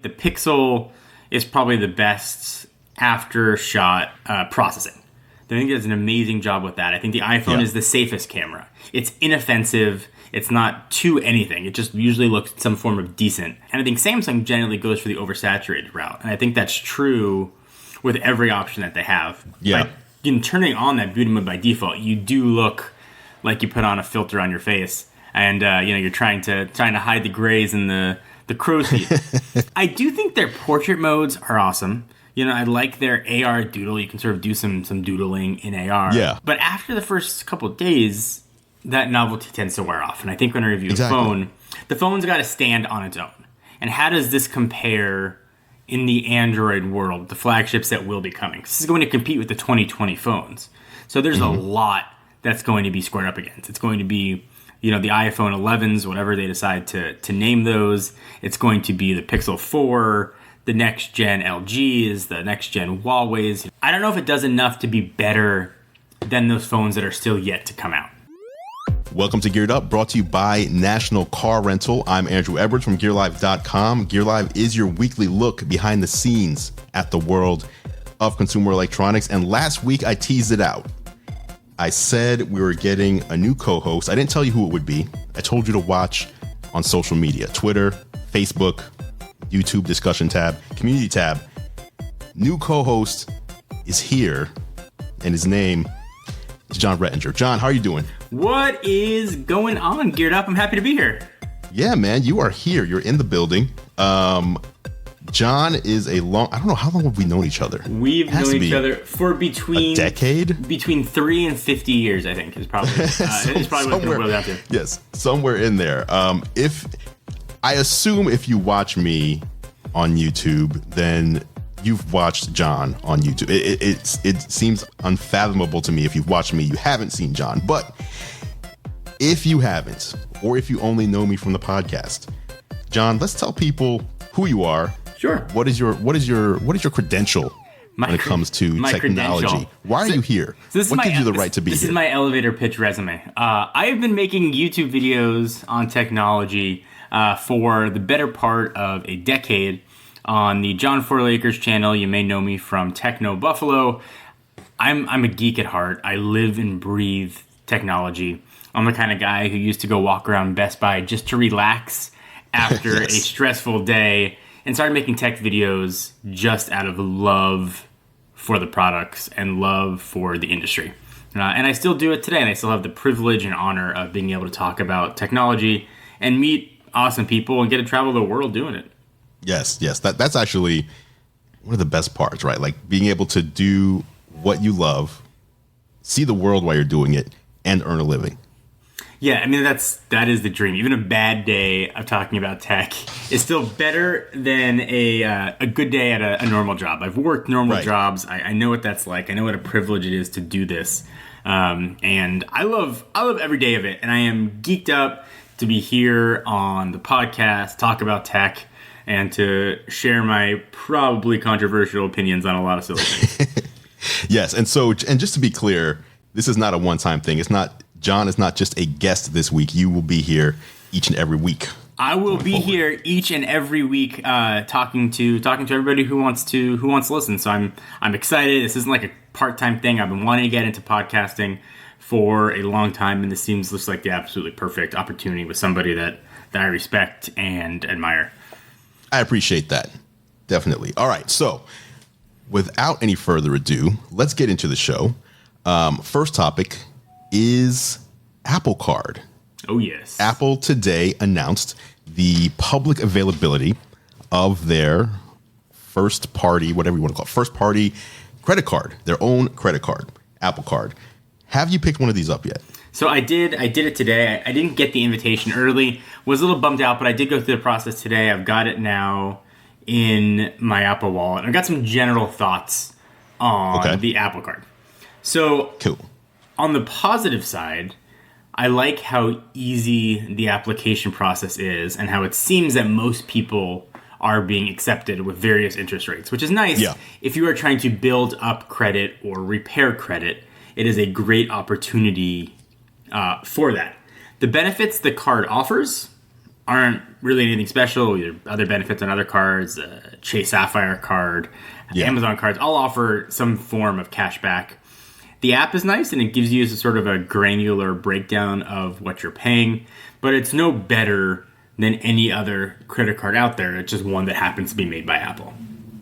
the Pixel is probably the best after-shot processing. I think it does an amazing job with that. I think the iPhone is the safest camera. It's inoffensive. It's not too anything. It just usually looks some form of decent. And I think Samsung generally goes for the oversaturated route. And I think that's true with every option that they have. Yeah. By turning on that beauty mode by default, you do look like you put on a filter on your face. And, you're trying to hide the grays and the crow's feet. I do think their portrait modes are awesome. I like their AR doodle. You can sort of do some doodling in AR. Yeah. But after the first couple of days, that novelty tends to wear off. And I think when I review a phone, the phone's got to stand on its own. And how does this compare in the Android world, the flagships that will be coming? This is going to compete with the 2020 phones. So there's a lot that's going to be squared up against. It's going to be, the iPhone 11s, whatever they decide to name those. It's going to be the Pixel 4, the next-gen LGs, the next-gen Huawei's. I don't know if it does enough to be better than those phones that are still yet to come out. Welcome to Geared Up, brought to you by National Car Rental. I'm Andrew Edwards from GearLive.com. GearLive is your weekly look behind the scenes at the world of consumer electronics. And last week, I teased it out. I said we were getting a new co-host. I didn't tell you who it would be. I told you to watch on social media, Twitter, Facebook, YouTube discussion tab, community tab. New co-host is here, and his name is John Rettinger. John, how are you doing? What is going on, Geared Up? I'm happy to be here. Yeah, man, you are here. You're in the building. John is I don't know, how long have we known each other? We've known each other for between a decade? Between 3 and 50 years, I think, is probably, it's probably what it boils down to. Yes, somewhere in there. I assume if you watch me on YouTube, then you've watched John on YouTube. It seems unfathomable to me if you've watched me, you haven't seen John. But if you haven't, or if you only know me from the podcast, John, let's tell people who you are. Sure. What is your credential when it comes to technology? Why are you here? What gives you the right to be here? This is my elevator pitch resume. I have been making YouTube videos on technology for the better part of a decade on the John Forlakers channel. You may know me from Techno Buffalo. I'm a geek at heart. I live and breathe technology. I'm the kind of guy who used to go walk around Best Buy just to relax after a stressful day, and started making tech videos just out of love for the products and love for the industry. And I still do it today, and I still have the privilege and honor of being able to talk about technology and meet awesome people and get to travel the world doing it. Yes. That's actually one of the best parts, right? Like being able to do what you love, see the world while you're doing it, and earn a living. Yeah, I mean, that is the dream. Even a bad day of talking about tech is still better than a good day at a normal job. I've worked normal jobs. I know what that's like. I know what a privilege it is to do this. And I love every day of it. And I am geeked up to be here on the podcast, talk about tech, and to share my probably controversial opinions on a lot of silly things. Yes, and just to be clear, this is not a one-time thing. John is not just a guest this week. You will be here each and every week. I will be here each and every week, talking to everybody who wants to listen. So I'm excited. This isn't like a part-time thing. I've been wanting to get into podcasting for a long time, and this looks like the absolutely perfect opportunity with somebody that I respect and admire. I appreciate that. Definitely. All right. So without any further ado, let's get into the show. First topic is Apple Card. Oh, yes. Apple today announced the public availability of their first party, whatever you want to call it, first party credit card, their own credit card, Apple Card. Have you picked one of these up yet? So I did it today. I didn't get the invitation early. Was a little bummed out, but I did go through the process today. I've got it now in my Apple Wallet. I've got some general thoughts on the Apple Card. So cool. On the positive side, I like how easy the application process is and how it seems that most people are being accepted with various interest rates, which is nice. Yeah. If you are trying to build up credit or repair credit, it is a great opportunity for that. The benefits the card offers aren't really anything special. There are other benefits on other cards, Chase Sapphire card, Amazon cards, all offer some form of cash back. The app is nice, and it gives you sort of a granular breakdown of what you're paying, but it's no better than any other credit card out there. It's just one that happens to be made by Apple.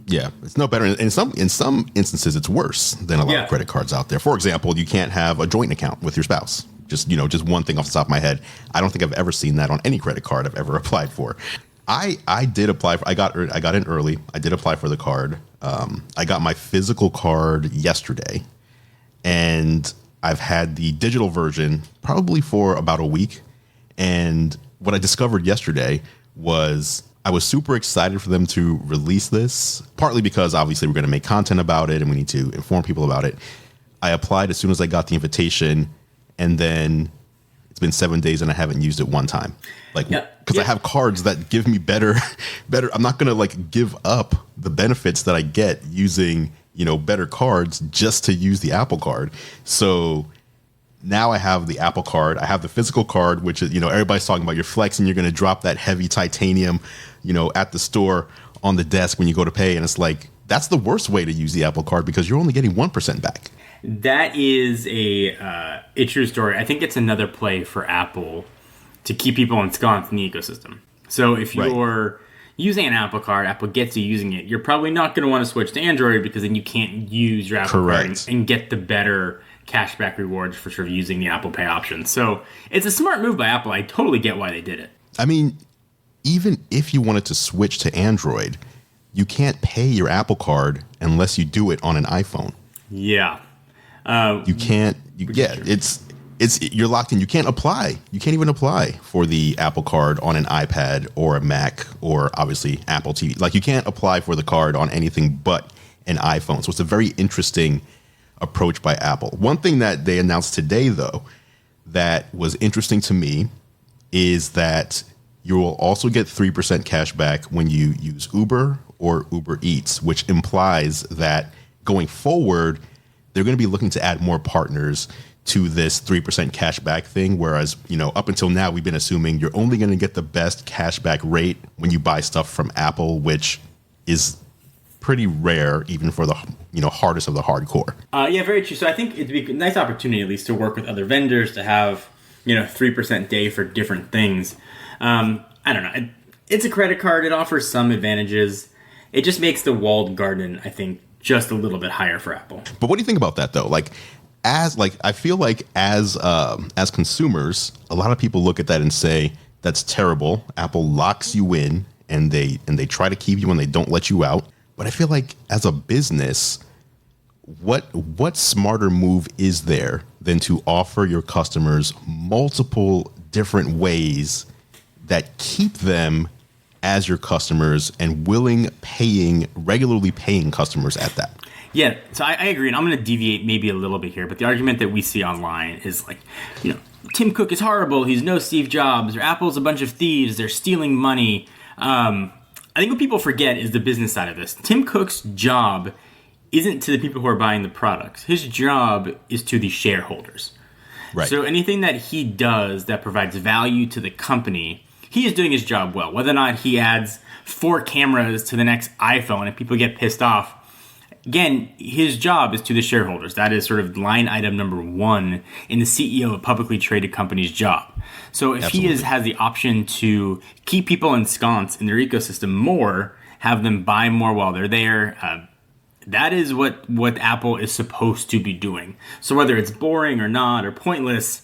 Yeah, it's no better. In some instances, it's worse than a lot of credit cards out there. For example, you can't have a joint account with your spouse. Just one thing off the top of my head. I don't think I've ever seen that on any credit card I've ever applied for. I did apply for. I got in early. I did apply for the card. I got my physical card yesterday, and I've had the digital version probably for about a week. And what I discovered yesterday was I was super excited for them to release this, partly because obviously we're going to make content about it and we need to inform people about it. I applied as soon as I got the invitation, and then it's been 7 days and I haven't used it one time. Because I have cards that give me better. I'm not going to give up the benefits that I get using, better cards just to use the Apple Card. So now I have the Apple Card. I have the physical card, which is, everybody's talking about you're flexing. You're going to drop that heavy titanium, at the store on the desk when you go to pay. And it's that's the worst way to use the Apple Card because you're only getting 1% back. That is a true story. I think it's another play for Apple to keep people ensconced in the ecosystem. So if you're using an Apple Card, Apple gets you using it, you're probably not going to want to switch to Android because then you can't use your Apple Card and get the better cashback rewards for sort of using the Apple Pay option. So it's a smart move by Apple. I totally get why they did it. I mean, even if you wanted to switch to Android, you can't pay your Apple Card unless you do it on an iPhone. Yeah. You can't. You're locked in. You can't apply. You can't even apply for the Apple Card on an iPad or a Mac or obviously Apple TV. You can't apply for the card on anything but an iPhone. So it's a very interesting approach by Apple. One thing that they announced today, though, that was interesting to me is that you will also get 3% cash back when you use Uber or Uber Eats, which implies that going forward, they're going to be looking to add more partners to this 3% cash back thing. Whereas, up until now, we've been assuming you're only going to get the best cash back rate when you buy stuff from Apple, which is pretty rare even for the hardest of the hardcore. Yeah, very true. So I think it'd be a nice opportunity at least to work with other vendors to have 3% day for different things. I don't know. It's a credit card. It offers some advantages. It just makes the walled garden, I think, just a little bit higher for Apple. But what do you think about that though? I feel like as consumers, a lot of people look at that and say that's terrible. Apple locks you in and they try to keep you and they don't let you out. But I feel like as a business, what smarter move is there than to offer your customers multiple different ways that keep them as your customers and regularly paying customers at that? Yeah, so I agree, and I'm going to deviate maybe a little bit here, but the argument that we see online is Tim Cook is horrible, he's no Steve Jobs, or Apple's a bunch of thieves, they're stealing money. I think what people forget is the business side of this. Tim Cook's job isn't to the people who are buying the products. His job is to the shareholders. Right. So anything that he does that provides value to the company, he is doing his job well. Whether or not he adds 4 cameras to the next iPhone and people get pissed off, again, his job is to the shareholders. That is sort of line item number 1 in the CEO of a publicly traded company's job. So if he has the option to keep people ensconced in their ecosystem more, have them buy more while they're there, that is what Apple is supposed to be doing. So whether it's boring or not or pointless,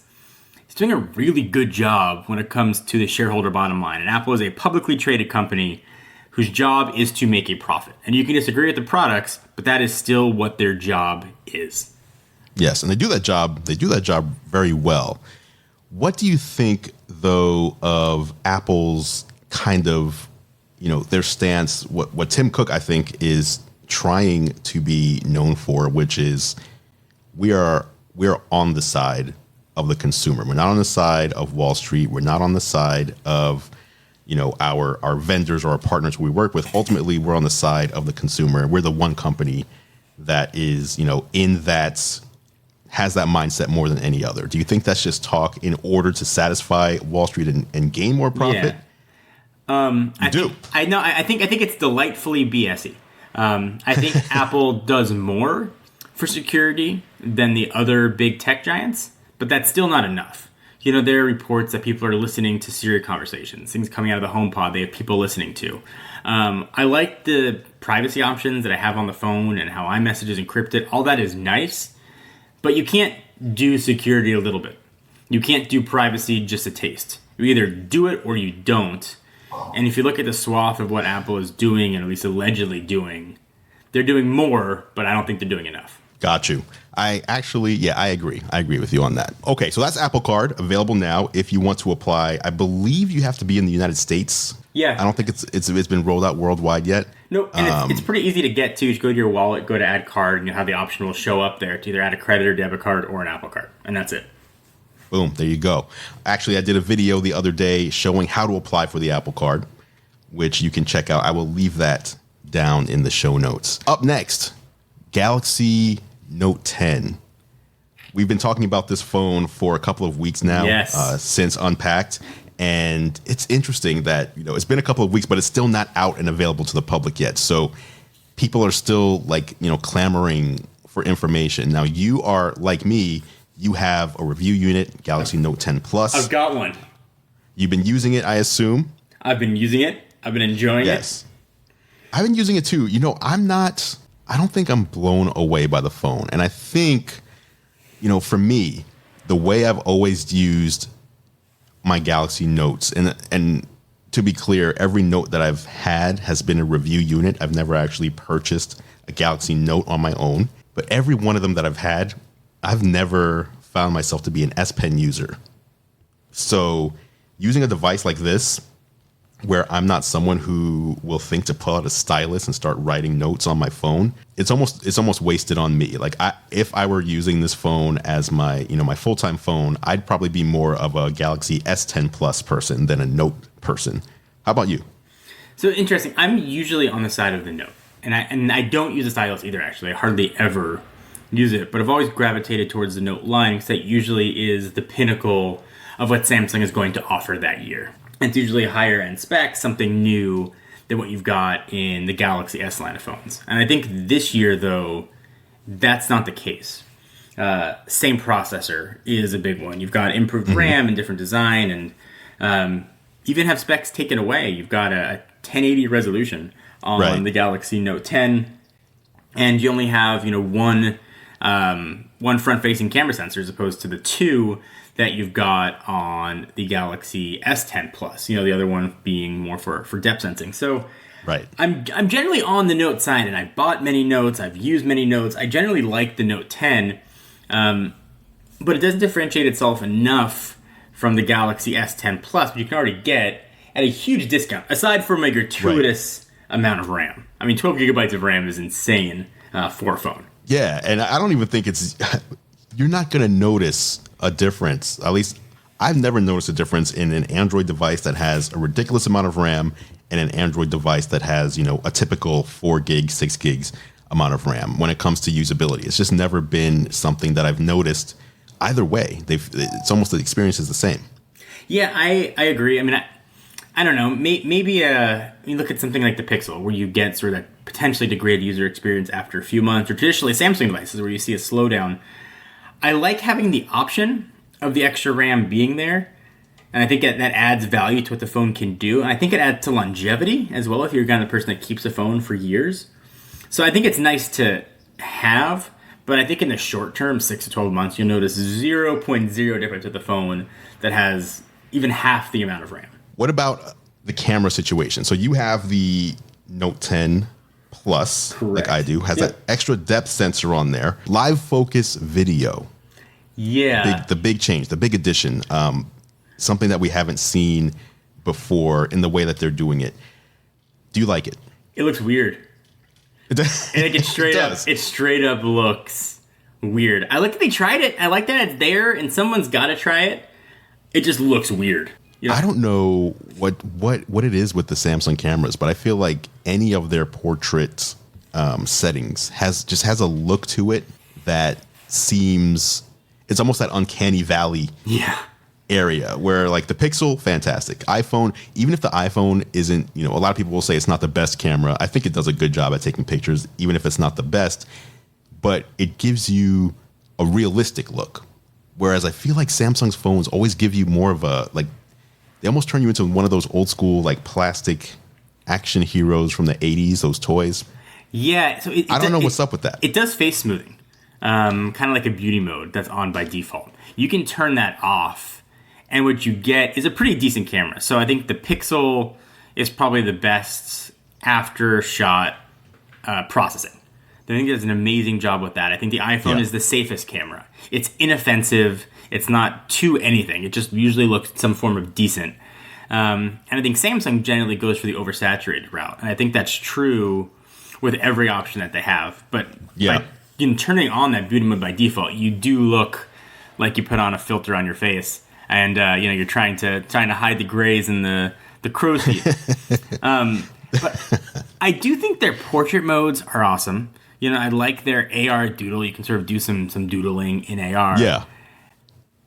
it's doing a really good job when it comes to the shareholder bottom line. And Apple is a publicly traded company whose job is to make a profit. And you can disagree with the products, but that is still what their job is. Yes, and they do that job very well. What do you think, though, of Apple's kind of, their stance, what Tim Cook, I think, is trying to be known for, which is we are on the side of the consumer. We're not on the side of Wall Street. We're not on the side of our vendors or our partners we work with. Ultimately, we're on the side of the consumer. We're the one company that is, in that has that mindset more than any other. Do you think that's just talk in order to satisfy Wall Street and gain more profit? Yeah. I think it's delightfully BSy. I think Apple does more for security than the other big tech giants, but that's still not enough. There are reports that people are listening to Siri conversations, things coming out of the HomePod they have people listening to. I like the privacy options that I have on the phone and how iMessage is encrypted. All that is nice, but you can't do security a little bit. You can't do privacy just a taste. You either do it or you don't. And if you look at the swath of what Apple is doing, and at least allegedly doing, they're doing more, but I don't think they're doing enough. Got you. I agree. I agree with you on that. Okay, so that's Apple Card available now if you want to apply. I believe you have to be in the United States. Yeah. I don't think it's been rolled out worldwide yet. No, and it's pretty easy to get to. You just go to your wallet, go to add card, and you'll have the option will show up there to either add a credit or debit card or an Apple Card. And that's it. Boom, there you go. Actually, I did a video the other day showing how to apply for the Apple Card, which you can check out. I will leave that down in the show notes. Up next, Galaxy Note 10. We've been talking about this phone for a couple of weeks now, yes. Since Unpacked. And it's interesting that, it's been a couple of weeks, but it's still not out and available to the public yet. So people are still clamoring for information. Now, you are like me. You have a review unit, Galaxy Note 10 Plus. I've got one. You've been using it, I assume? I've been using it. I've been enjoying it. Yes. I've been using it too. I don't think I'm blown away by the phone. And I think, for me, the way I've always used my Galaxy Notes, and to be clear, every Note that I've had has been a review unit. I've never actually purchased a Galaxy Note on my own. But every one of them that I've had, I've never found myself to be an S Pen user. So using a device like this, where I'm not someone who will think to pull out a stylus and start writing notes on my phone, it's almost wasted on me. If I were using this phone as my my full-time phone, I'd probably be more of a Galaxy S10 Plus person than a Note person. How about you? So interesting. I'm usually on the side of the Note, and I don't use a stylus either. Actually, I hardly ever use it, but I've always gravitated towards the Note line because that usually is the pinnacle of what Samsung is going to offer that year. It's usually a higher end spec, something new than what you've got in the Galaxy S line of phones. And I think this year, though, that's not the case. Same processor is a big one. You've got improved RAM and different design, and even have specs taken away. You've got a 1080 resolution on the Galaxy Note 10, and you only have one front-facing camera sensor as opposed to the two that you've got on the Galaxy S10 Plus. The other one being more for depth sensing. So I'm generally on the Note side, and I bought many Notes. I've used many Notes. I generally like the Note 10, but it doesn't differentiate itself enough from the Galaxy S10 Plus, which you can already get at a huge discount, aside from a gratuitous amount of RAM. I mean, 12 gigabytes of RAM is insane for a phone. Yeah, and I don't even think you're not going to notice a difference. At least I've never noticed a difference in an Android device that has a ridiculous amount of RAM and an Android device that has, a typical 4 gigs, 6 gigs amount of RAM when it comes to usability. It's just never been something that I've noticed either way. It's almost the experience is the same. Yeah, I agree. I mean, I don't know. Maybe you look at something like the Pixel, where you get sort of that potentially degraded user experience after a few months, or traditionally Samsung devices, where you see a slowdown. I like having the option of the extra RAM being there, and I think that adds value to what the phone can do, and I think it adds to longevity as well if you're the kind of person that keeps a phone for years. So I think it's nice to have, but I think in the short term, 6 to 12 months, you'll notice 0.0 difference with the phone that has even half the amount of RAM. What about the camera situation? So you have the Note 10 Plus, correct, like I do, has that extra depth sensor on there. Live focus video. Yeah. The big change, the big addition, something that we haven't seen before in the way that they're doing it. Do you like it? It looks weird. It straight up looks weird. I like that they tried it. I like that it's there and someone's got to try it. It just looks weird. I don't know what it is with the Samsung cameras, but I feel like any of their portrait settings has a look to it that seems, it's almost that uncanny valley area where like the Pixel, fantastic. iPhone, even if the iPhone isn't, a lot of people will say it's not the best camera. I think it does a good job at taking pictures, even if it's not the best, but it gives you a realistic look. Whereas I feel like Samsung's phones always give you more of a, like, they almost turn you into one of those old school, like plastic action heroes from the 80s, those toys. Yeah. So I don't know what's up with that. It does face smoothing, kind of like a beauty mode that's on by default. You can turn that off. And what you get is a pretty decent camera. So I think the Pixel is probably the best after-shot processing. I think it does an amazing job with that. I think the iPhone is the safest camera. It's inoffensive. It's not too anything. It just usually looks some form of decent. And I think Samsung generally goes for the oversaturated route. And I think that's true with every option that they have. But by turning on that beauty mode by default, you do look like you put on a filter on your face. And you're trying to hide the grays and the crow's feet. But I do think their portrait modes are awesome. I like their AR doodle. You can sort of do some doodling in AR. Yeah.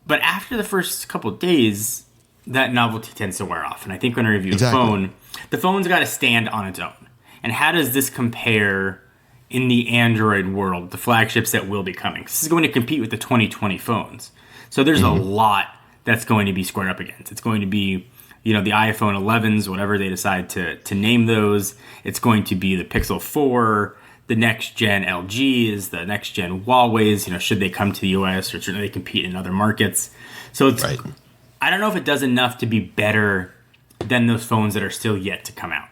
But after the first couple of days, that novelty tends to wear off. And I think when I review a phone, the phone's got to stand on its own. And how does this compare in the Android world, the flagships that will be coming? This is going to compete with the 2020 phones. So there's a lot that's going to be squared up against. It's going to be, the iPhone 11s, whatever they decide to name those. It's going to be the Pixel 4, the next-gen LGs, the next-gen Huawei's, should they come to the US or should they compete in other markets. So it's, I don't know if it does enough to be better than those phones that are still yet to come out.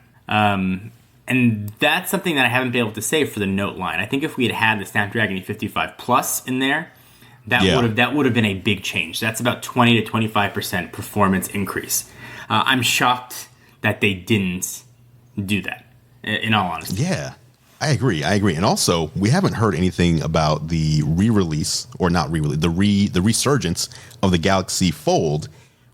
And that's something that I haven't been able to say for the Note line. I think if we had the Snapdragon 855 Plus in there, that would have been a big change. That's about 20 to 25% performance increase. I'm shocked that they didn't do that, in all honesty. Yeah, I agree. And also, we haven't heard anything about the re-release, or not re-release, the resurgence of the Galaxy Fold,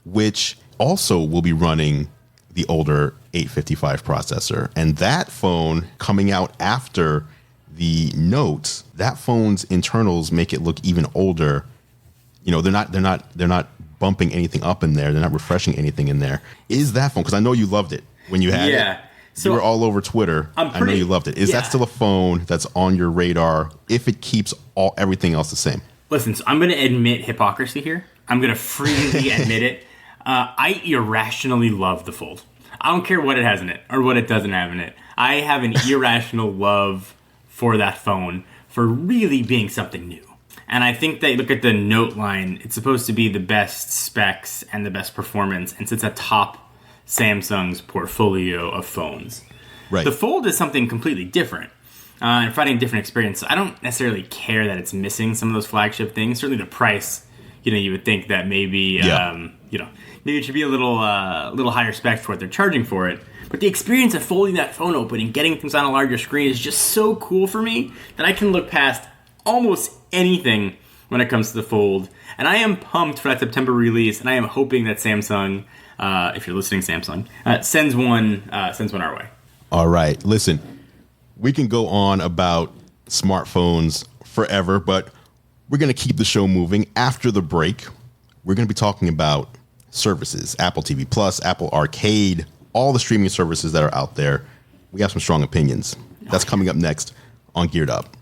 which also will be running the older 855 processor. And that phone coming out after the Note, that phone's internals make it look even older. They're not bumping anything up in there. They're not refreshing anything in there. Is that phone? Because I know you loved it when you had it. So you were all over Twitter. I know you loved it. Is that still a phone that's on your radar if it keeps everything else the same? Listen, so I'm going to admit hypocrisy here. I'm going to freely admit it. I irrationally love the Fold. I don't care what it has in it or what it doesn't have in it. I have an irrational love for that phone for really being something new. And I think that look at the Note line, it's supposed to be the best specs and the best performance, and sits atop Samsung's portfolio of phones. Right. The Fold is something completely different and providing a different experience. So I don't necessarily care that it's missing some of those flagship things. Certainly the price, you would think that maybe, maybe it should be a little higher spec for what they're charging for it. But the experience of folding that phone open and getting things on a larger screen is just so cool for me that I can look past almost anything when it comes to the Fold. And I am pumped for that September release, and I am hoping that Samsung, if you're listening, Samsung, sends one our way. All right. Listen, we can go on about smartphones forever, but we're going to keep the show moving. After the break, we're going to be talking about services, Apple TV Plus, Apple Arcade, all the streaming services that are out there. We have some strong opinions. That's coming up next on Geared Up.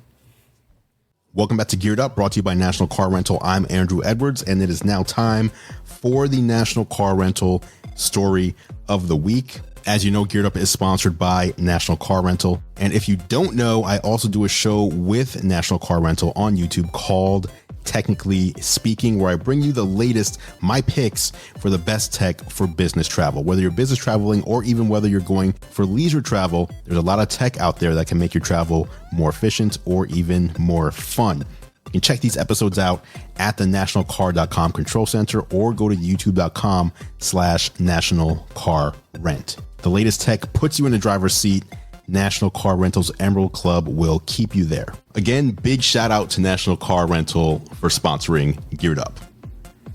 Welcome back to Geared Up, brought to you by National Car Rental. I'm Andrew Edwards, and it is now time for the National Car Rental story of the week. As you know, Geared Up is sponsored by National Car Rental. And if you don't know, I also do a show with National Car Rental on YouTube called Technically Speaking, where I bring you the latest, my picks for the best tech for business travel. Whether you're business traveling or even whether you're going for leisure travel, there's a lot of tech out there that can make your travel more efficient or even more fun. You can check these episodes out at the nationalcar.com control center or go to youtube.com/nationalcarrent. The latest tech puts you in the driver's seat. National Car Rental's Emerald Club will keep you there. Again, big shout out to National Car Rental for sponsoring Geared Up.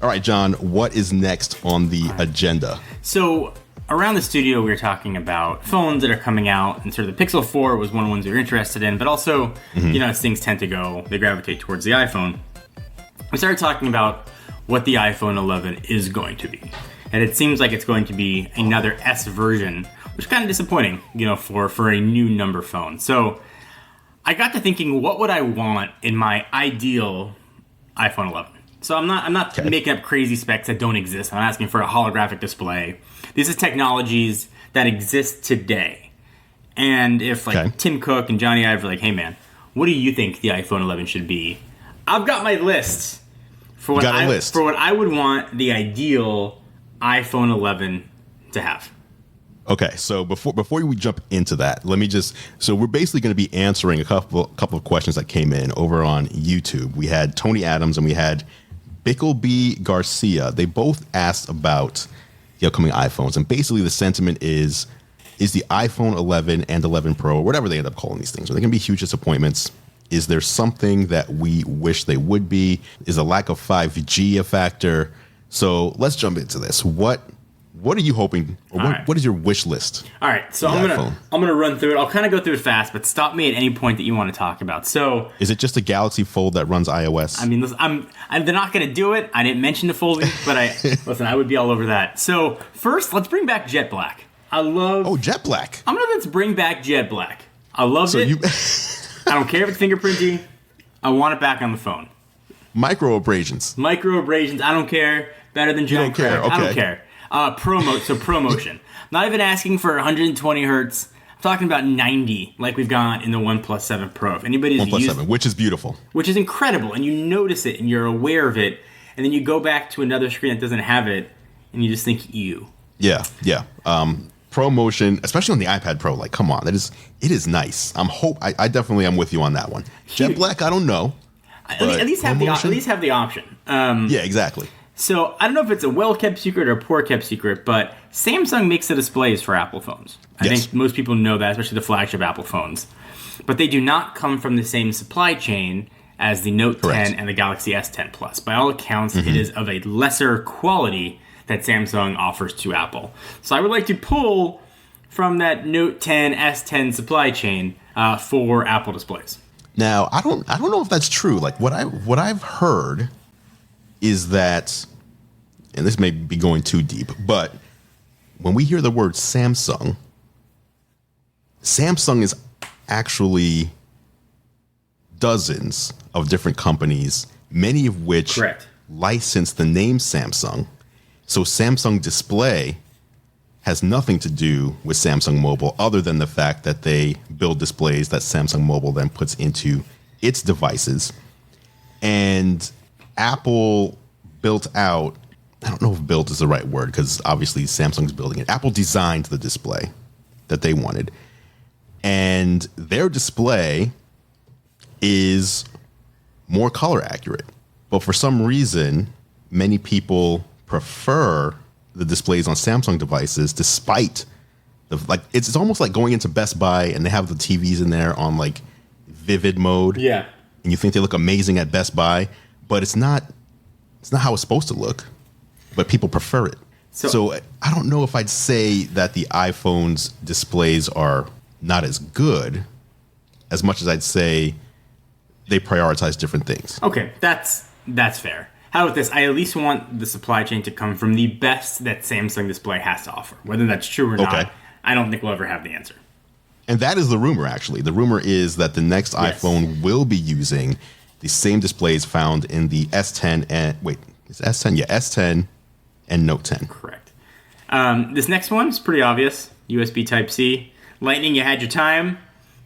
All right, John, what is next on the agenda? So around the studio, we were talking about phones that are coming out, and sort of the Pixel 4 was one of the ones we were interested in, but also, as things tend to go, they gravitate towards the iPhone. We started talking about what the iPhone 11 is going to be. And it seems like it's going to be another S version, which is kind of disappointing, for a new number phone. So I got to thinking, what would I want in my ideal iPhone 11? So I'm not making up crazy specs that don't exist. I'm asking for a holographic display. These are technologies that exist today. And if Tim Cook and Johnny Ive are like, hey man, what do you think the iPhone 11 should be? I've got my list for what I would want the ideal iPhone 11 to have. Okay, so before we jump into that, so we're basically going to be answering a couple of questions that came in over on YouTube. We had Tony Adams and we had Bickleby Garcia. They both asked about the upcoming iPhones, and basically the sentiment is the iPhone 11 and 11 Pro, or whatever they end up calling these things, are they going to be huge disappointments? Is there something that we wish they would be? Is a lack of 5G a factor? So let's jump into this. What are you hoping, or what is your wish list? All right, so I'm gonna run through it. I'll kind of go through it fast, but stop me at any point that you want to talk about. So, is it just a Galaxy Fold that runs iOS? I mean, listen, they're not gonna do it. I didn't mention the folding, but I would be all over that. So first, let's bring back Jet Black. Jet Black. Let's bring back Jet Black. I love it. I don't care if it's fingerprinting. I want it back on the phone. Microabrasions. I don't care. Better than John Craig. Okay. I don't care. ProMotion. Not even asking for 120 hertz. I'm talking about 90, like we've got in the OnePlus 7 Pro. If anybody's OnePlus 7, which is beautiful. Which is incredible, and you notice it, and you're aware of it, and then you go back to another screen that doesn't have it, and you just think, ew. Yeah. ProMotion, especially on the iPad Pro, like, come on, it is nice. I definitely am with you on that one. Jet Black, I don't know. At least have the option. Yeah, exactly. So I don't know if it's a well-kept secret or a poor-kept secret, but Samsung makes the displays for Apple phones. I think most people know that, especially the flagship Apple phones. But they do not come from the same supply chain as the Note 10 and the Galaxy S10 Plus. By all accounts, it is of a lesser quality that Samsung offers to Apple. So I would like to pull from that Note 10, S10 supply chain for Apple displays. Now, I don't know if that's true. Like what I've heard is that, and this may be going too deep, but when we hear the word Samsung is actually dozens of different companies, many of which license the name Samsung. So Samsung Display has nothing to do with Samsung Mobile other than the fact that they build displays that Samsung Mobile then puts into its devices. And Apple built out, I don't know if built is the right word because obviously Samsung's building it. Apple designed the display that they wanted. And their display is more color accurate. But for some reason, many people prefer the displays on Samsung devices despite it's almost like going into Best Buy and they have the TVs in there on like vivid mode. Yeah. And you think they look amazing at Best Buy, but it's not how it's supposed to look. But people prefer it. So I don't know if I'd say that the iPhone's displays are not as good as much as I'd say they prioritize different things. Okay, that's fair. How about this? I at least want the supply chain to come from the best that Samsung Display has to offer. Whether that's true or not, I don't think we'll ever have the answer. And that is the rumor, actually. The rumor is that the next iPhone will be using the same displays found in the S10 and... Wait, is S10? Yeah, S10 and Note 10. Correct. This next one is pretty obvious. USB Type-C. Lightning, you had your time.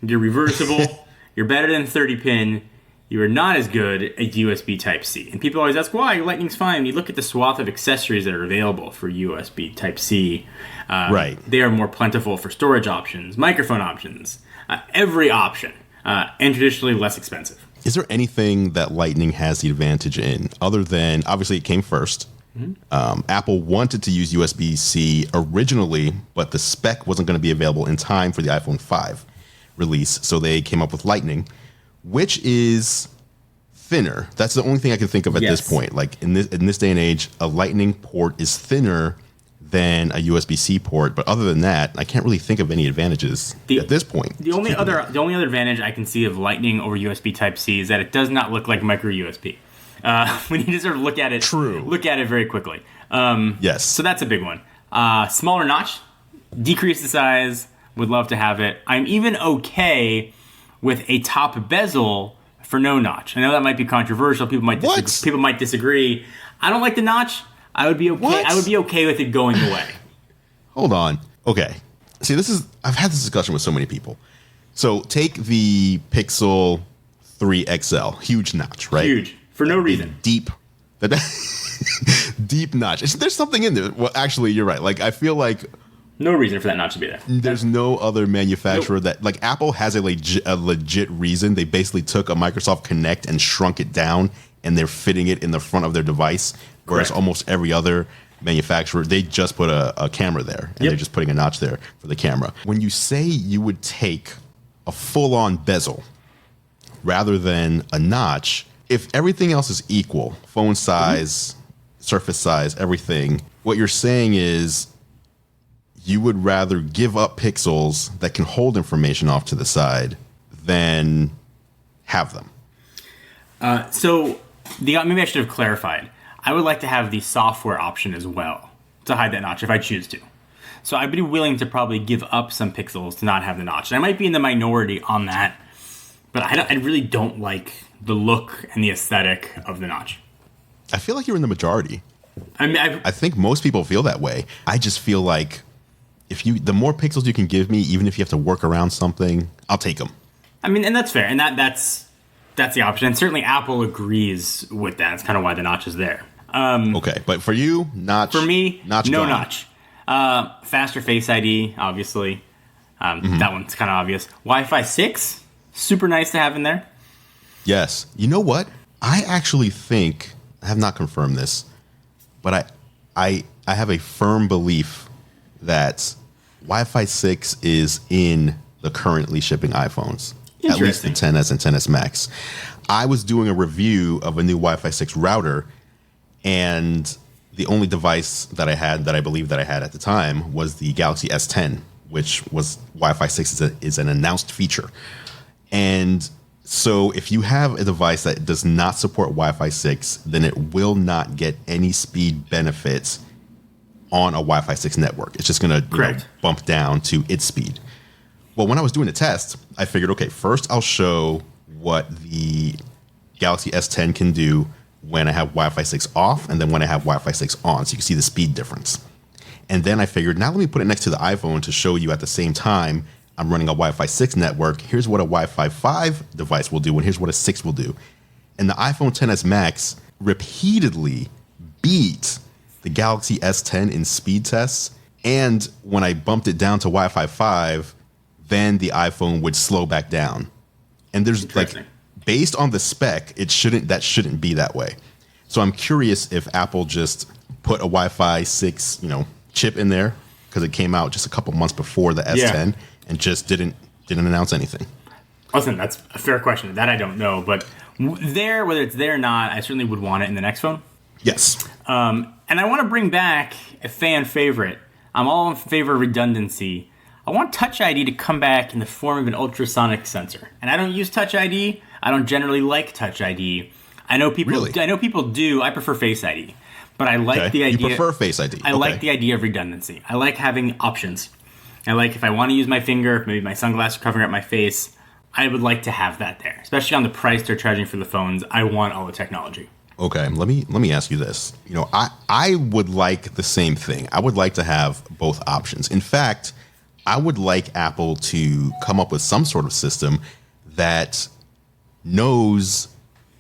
You're reversible. You're better than 30-pin. You are not as good at USB Type-C. And people always ask, why? Lightning's fine. You look at the swath of accessories that are available for USB Type-C. They are more plentiful for storage options, microphone options, every option, and traditionally less expensive. Is there anything that Lightning has the advantage in, other than, obviously it came first. Apple wanted to use USB-C originally, but the spec wasn't going to be available in time for the iPhone 5 release, so they came up with Lightning, which is thinner. That's the only thing I can think of at this point. Like in this day and age, a Lightning port is thinner than a USB-C port, but other than that, I can't really think of any advantages at this point. The only other advantage I can see of Lightning over USB Type-C is that it does not look like micro USB. We need to sort of look at it. True. Look at it very quickly. Yes. So that's a big one. Smaller notch, decrease the size. Would love to have it. I'm even okay with a top bezel for no notch. I know that might be controversial. People might disagree. I don't like the notch. I would be okay. What? I would be okay with it going away. Hold on. Okay. See, I've had this discussion with so many people. So take the Pixel 3 XL, huge notch, right? Huge for no reason. Deep notch. There's something in there. Well, actually, you're right. Like I feel like no reason for that notch to be there. There's no other manufacturer that, like, Apple has a legit reason. They basically took a Microsoft Connect and shrunk it down, and they're fitting it in the front of their device. Whereas almost every other manufacturer, they just put a camera there, and they're just putting a notch there for the camera. When you say you would take a full-on bezel rather than a notch, if everything else is equal, phone size, surface size, everything, what you're saying is you would rather give up pixels that can hold information off to the side than have them. Maybe I should have clarified. I would like to have the software option as well to hide that notch if I choose to. So I'd be willing to probably give up some pixels to not have the notch. And I might be in the minority on that, but I really don't like the look and the aesthetic of the notch. I feel like you're in the majority. I think most people feel that way. I just feel like the more pixels you can give me, even if you have to work around something, I'll take them. I mean, and that's fair, and that's the option. And certainly Apple agrees with that. That's kind of why the notch is there. Okay, but for you, notch. For me, notch no gone. notch. Faster Face ID, obviously. That one's kind of obvious. Wi-Fi 6, super nice to have in there. Yes. You know what? I actually think, I have not confirmed this, but I have a firm belief that Wi-Fi 6 is in the currently shipping iPhones. At least the 10s and 10s Max. I was doing a review of a new Wi-Fi 6 router, and the only device that I had, that I believe that I had at the time, was the Galaxy S10, which was Wi-Fi 6 is an announced feature. And so if you have a device that does not support Wi-Fi 6, then it will not get any speed benefits on a Wi-Fi 6 network. It's just going to bump down to its speed. Well, when I was doing the test, I figured, okay, first I'll show what the Galaxy S10 can do when I have Wi-Fi 6 off, and then when I have Wi-Fi 6 on, so you can see the speed difference. And then I figured, now let me put it next to the iPhone to show you at the same time I'm running a Wi-Fi 6 network. Here's what a Wi-Fi 5 device will do, and here's what a 6 will do. And the iPhone XS Max repeatedly beat the Galaxy S10 in speed tests, and when I bumped it down to Wi-Fi 5, then the iPhone would slow back down. And there's based on the spec, that shouldn't be that way. So I'm curious if Apple just put a Wi-Fi 6, chip in there because it came out just a couple months before the S10 and just didn't announce anything. Listen, that's a fair question. That I don't know, but whether it's there or not, I certainly would want it in the next phone. Yes. And I want to bring back a fan favorite. I'm all in favor of redundancy. I want Touch ID to come back in the form of an ultrasonic sensor. And I don't use Touch ID. I don't generally like Touch ID. I know people. Really? I know people do. I prefer Face ID, but I like the idea. You prefer Face ID. I like the idea of redundancy. I like having options. I like if I want to use my finger, maybe my sunglasses are covering up my face. I would like to have that there, especially on the price they're charging for the phones. I want all the technology. Okay, let me ask you this. I would like the same thing. I would like to have both options. In fact, I would like Apple to come up with some sort of system that knows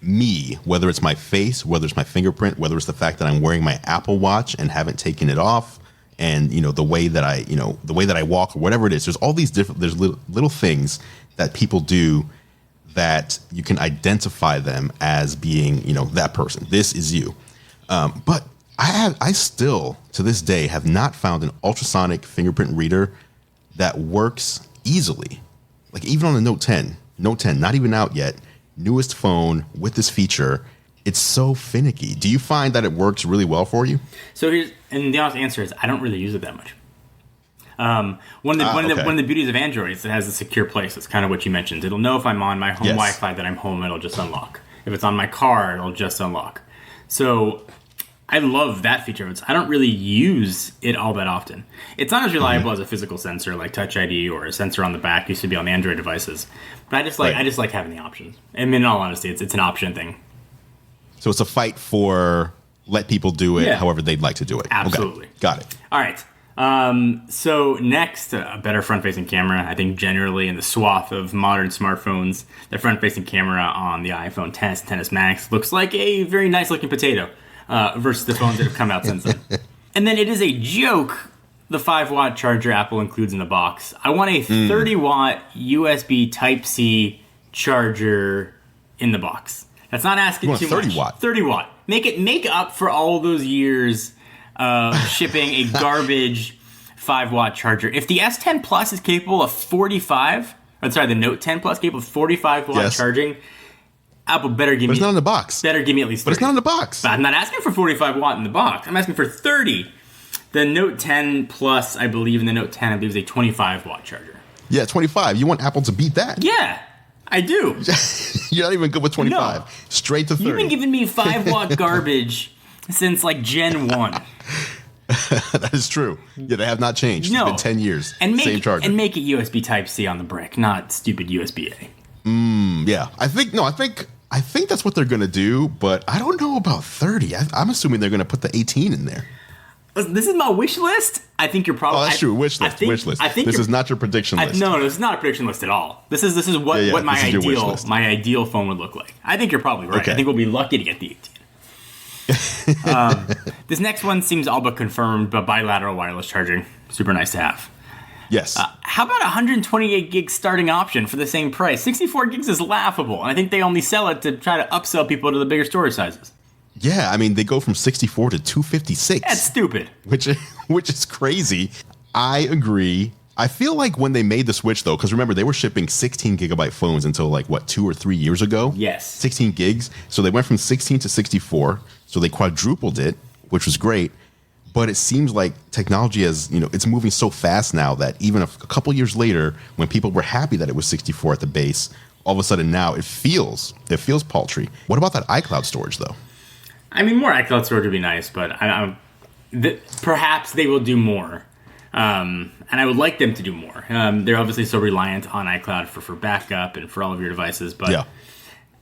me, whether it's my face, whether it's my fingerprint, whether it's the fact that I'm wearing my Apple Watch and haven't taken it off, and the way that I walk or whatever it is. There's all these there's little things that people do that you can identify them as being, that person. This is you. But I still, to this day, have not found an ultrasonic fingerprint reader that works easily. Like even on the Note 10, not even out yet, newest phone with this feature, it's so finicky. Do you find that it works really well for you? So and the honest answer is I don't really use it that much. One of the beauties of Android is it has a secure place. It's kind of what you mentioned. It'll know if I'm on my home Wi-Fi that I'm home. It'll just unlock. If it's on my car, it'll just unlock. So I love that feature. I don't really use it all that often. It's not as reliable as a physical sensor like Touch ID or a sensor on the back used to be on the Android devices. But I just like having the options. I mean, in all honesty, it's an option thing. So it's a fight for let people do it however they'd like to do it. Absolutely. Okay. Got it. All right. So next, a better front-facing camera. I think generally in the swath of modern smartphones, the front-facing camera on the iPhone XS, XS Max looks like a very nice-looking potato versus the phones that have come out since then. And then it is a joke, the 5-watt charger Apple includes in the box. I want a 30-watt USB Type-C charger in the box. That's not asking too much. 30-watt? 30-watt. Make up for all those years shipping a garbage 5-watt charger. If the S10 Plus is capable of the Note 10 Plus capable of 45-watt charging, Apple better give me. But it's not in the box. Better give me at least 30. But it's not in the box. But I'm not asking for 45-watt in the box. I'm asking for 30. The Note 10 Plus, I believe, in the Note 10, I believe, is a 25-watt charger. Yeah, 25. You want Apple to beat that? Yeah, I do. You're not even good with 25. No. Straight to 30. You've been giving me 5-watt garbage since like Gen 1. That is true. Yeah, they have not changed. No. It's been 10 years. And Same charger. And make it USB Type-C on the brick, not stupid USB-A. Yeah. I think that's what they're going to do, but I don't know about 30. I'm assuming they're going to put the 18 in there. Listen, this is my wish list. I think you're probably... Oh, that's true. Wish list. I think this is not your prediction list. No, this is not a prediction list at all. This is what my ideal phone would look like. I think you're probably right. Okay. I think we'll be lucky to get the 18. This next one seems all but confirmed, but bilateral wireless charging. Super nice to have. Yes. How about 128 gig starting option for the same price? 64 gigs is laughable, and I think they only sell it to try to upsell people to the bigger storage sizes. Yeah, I mean, they go from 64 to 256. That's stupid. Which is crazy. I agree. I feel like when they made the switch, though, because remember, they were shipping 16 gigabyte phones until 2 or 3 years ago? Yes. 16 gigs. So they went from 16 to 64. So they quadrupled it, which was great. But it seems like technology it's moving so fast now that even a couple years later, when people were happy that it was 64 at the base, all of a sudden now it feels paltry. What about that iCloud storage, though? I mean, more iCloud storage would be nice, but perhaps they will do more. And I would like them to do more. They're obviously so reliant on iCloud for backup and for all of your devices, but yeah.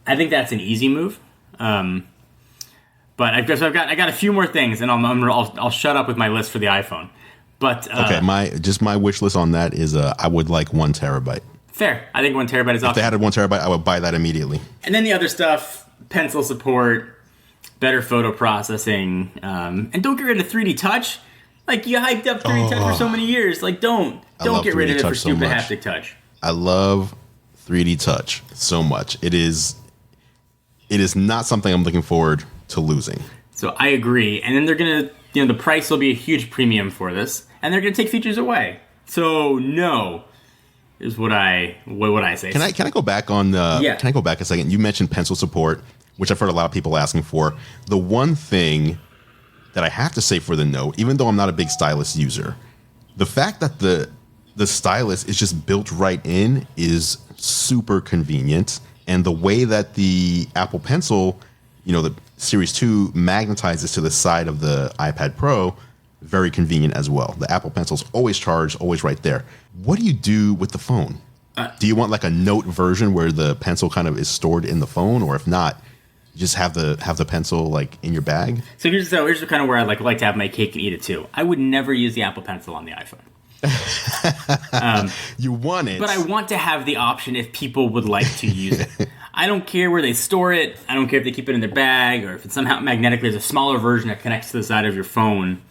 I think that's an easy move. But I got a few more things, and I'll shut up with my list for the iPhone. But okay, my wish list on that is I would like 1 terabyte. Fair. I think 1 terabyte is awesome. If they added 1 terabyte, I would buy that immediately. And then the other stuff: pencil support, better photo processing, and don't get rid of 3D Touch. Like, you hyped up 3D Touch for so many years. Like, don't get rid of it for stupid haptic touch. I love 3D Touch so much. It is not something I'm looking forward to losing. So I agree. And then they're going to, the price will be a huge premium for this, and they're going to take features away. So no is what I say. Can I go back on yeah. Can I go back a second? You mentioned pencil support, which I've heard a lot of people asking for. The one thing that I have to say for the Note, even though I'm not a big stylus user, the fact that the stylus is just built right in is super convenient. And the way that the Apple Pencil, the Series 2 magnetizes to the side of the iPad Pro, very convenient as well. The Apple Pencil's always charged, always right there. What do you do with the phone? Do you want like a Note version where the pencil kind of is stored in the phone, or if not, you just have the pencil like in your bag? So here's kind of where I like to have my cake and eat it too. I would never use the Apple Pencil on the iPhone. You want it, but I want to have the option if people would like to use it. I don't care where they store it. I don't care if they keep it in their bag or if it's somehow magnetically. There's a smaller version that connects to the side of your phone.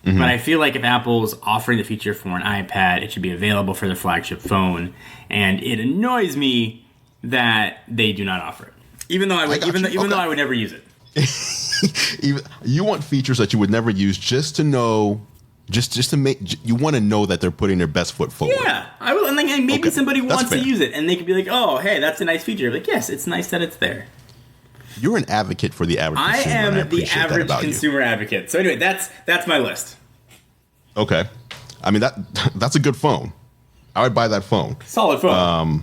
Mm-hmm. But I feel like if Apple's offering the feature for an iPad, it should be available for their flagship phone. And it annoys me that they do not offer it, even though I would never use it. You want features that you would never use just to know. Just to make you want to know that they're putting their best foot forward. Yeah, I will. And maybe somebody wants to use it, and they could be like, "Oh, hey, that's a nice feature." Like, yes, it's nice that it's there. You're an advocate for the average consumer. I am the average consumer advocate. So anyway, that's my list. Okay, I mean that's a good phone. I would buy that phone. Solid phone.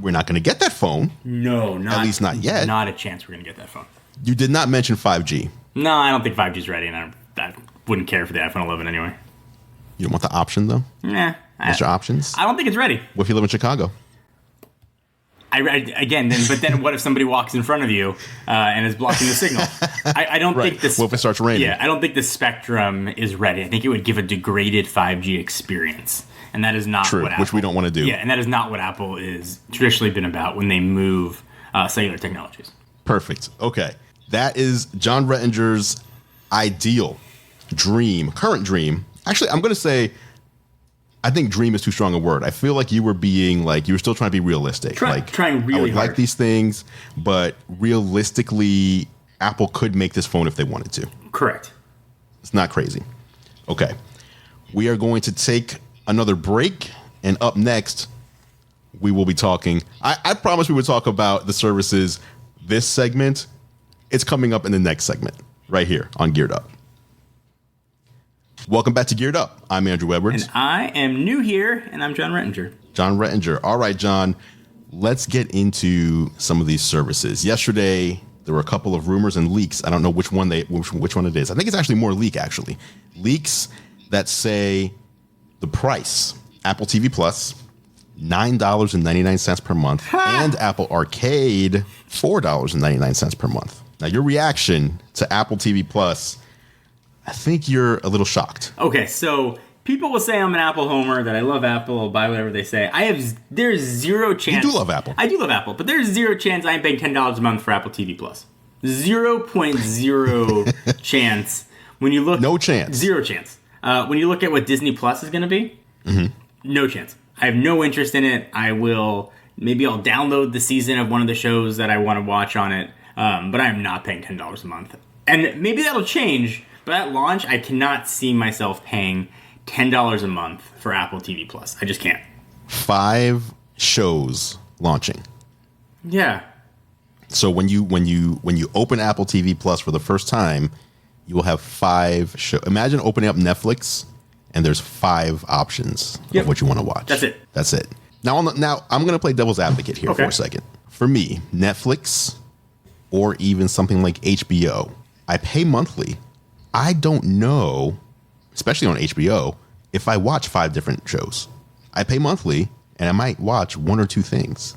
we're not going to get that phone. No, at least not yet. Not a chance we're going to get that phone. You did not mention 5G. No, I don't think 5G's ready, and I wouldn't care for the iPhone 11 anyway. You don't want the option, though? Nah. What's your options? I don't think it's ready. What if you live in Chicago? But then what if somebody walks in front of you and is blocking the signal? I don't think this. What if it starts raining? Yeah, I don't think the spectrum is ready. I think it would give a degraded 5G experience, and that is not what Apple, which we don't want to do. Yeah, and that is not what Apple is traditionally been about when they move cellular technologies. Perfect. Okay, that is John Rettinger's ideal dream, current dream. Actually, I'm going to say, I think dream is too strong a word. I feel like you were being like, you were still trying to be realistic. Trying really I would hard. like these things, but realistically, Apple could make this phone if they wanted to. Correct. It's not crazy. Okay. We are going to take another break, and up next, we will be talking. I promised we would talk about the services this segment. It's coming up in the next segment, right here on Geared Up. Welcome back to Geared Up. I'm Andrew Edwards. And I am new here, and I'm John Rettinger. John Rettinger. All right, John, let's get into some of these services. Yesterday, there were a couple of rumors and leaks. I don't know which one it is. I think it's actually more leak, actually. Leaks that say the price, Apple TV Plus, $9.99 per month, and Apple Arcade, $4.99 per month. Now, your reaction to Apple TV Plus, I think you're a little shocked. Okay, so people will say I'm an Apple homer, that I love Apple, I'll buy whatever they say. There's zero chance. You do love Apple. I do love Apple, but there's zero chance I am paying $10 a month for Apple TV Plus. 0.0 chance. When you look, no chance. Zero chance. When you look at what Disney Plus is going to be, no chance. I have no interest in it. Maybe I'll download the season of one of the shows that I want to watch on it, but I am not paying $10 a month. And maybe that'll change. But at launch, I cannot see myself paying $10 a month for Apple TV Plus. I just can't. 5 shows launching. Yeah. So when you open Apple TV Plus for the first time, you will have 5 shows. Imagine opening up Netflix and there's 5 options of what you want to watch. That's it. Now I'm going to play devil's advocate here for a second. For me, Netflix or even something like HBO, I pay monthly. I don't know, especially on HBO, if I watch 5 different shows. I pay monthly, and I might watch 1 or 2 things.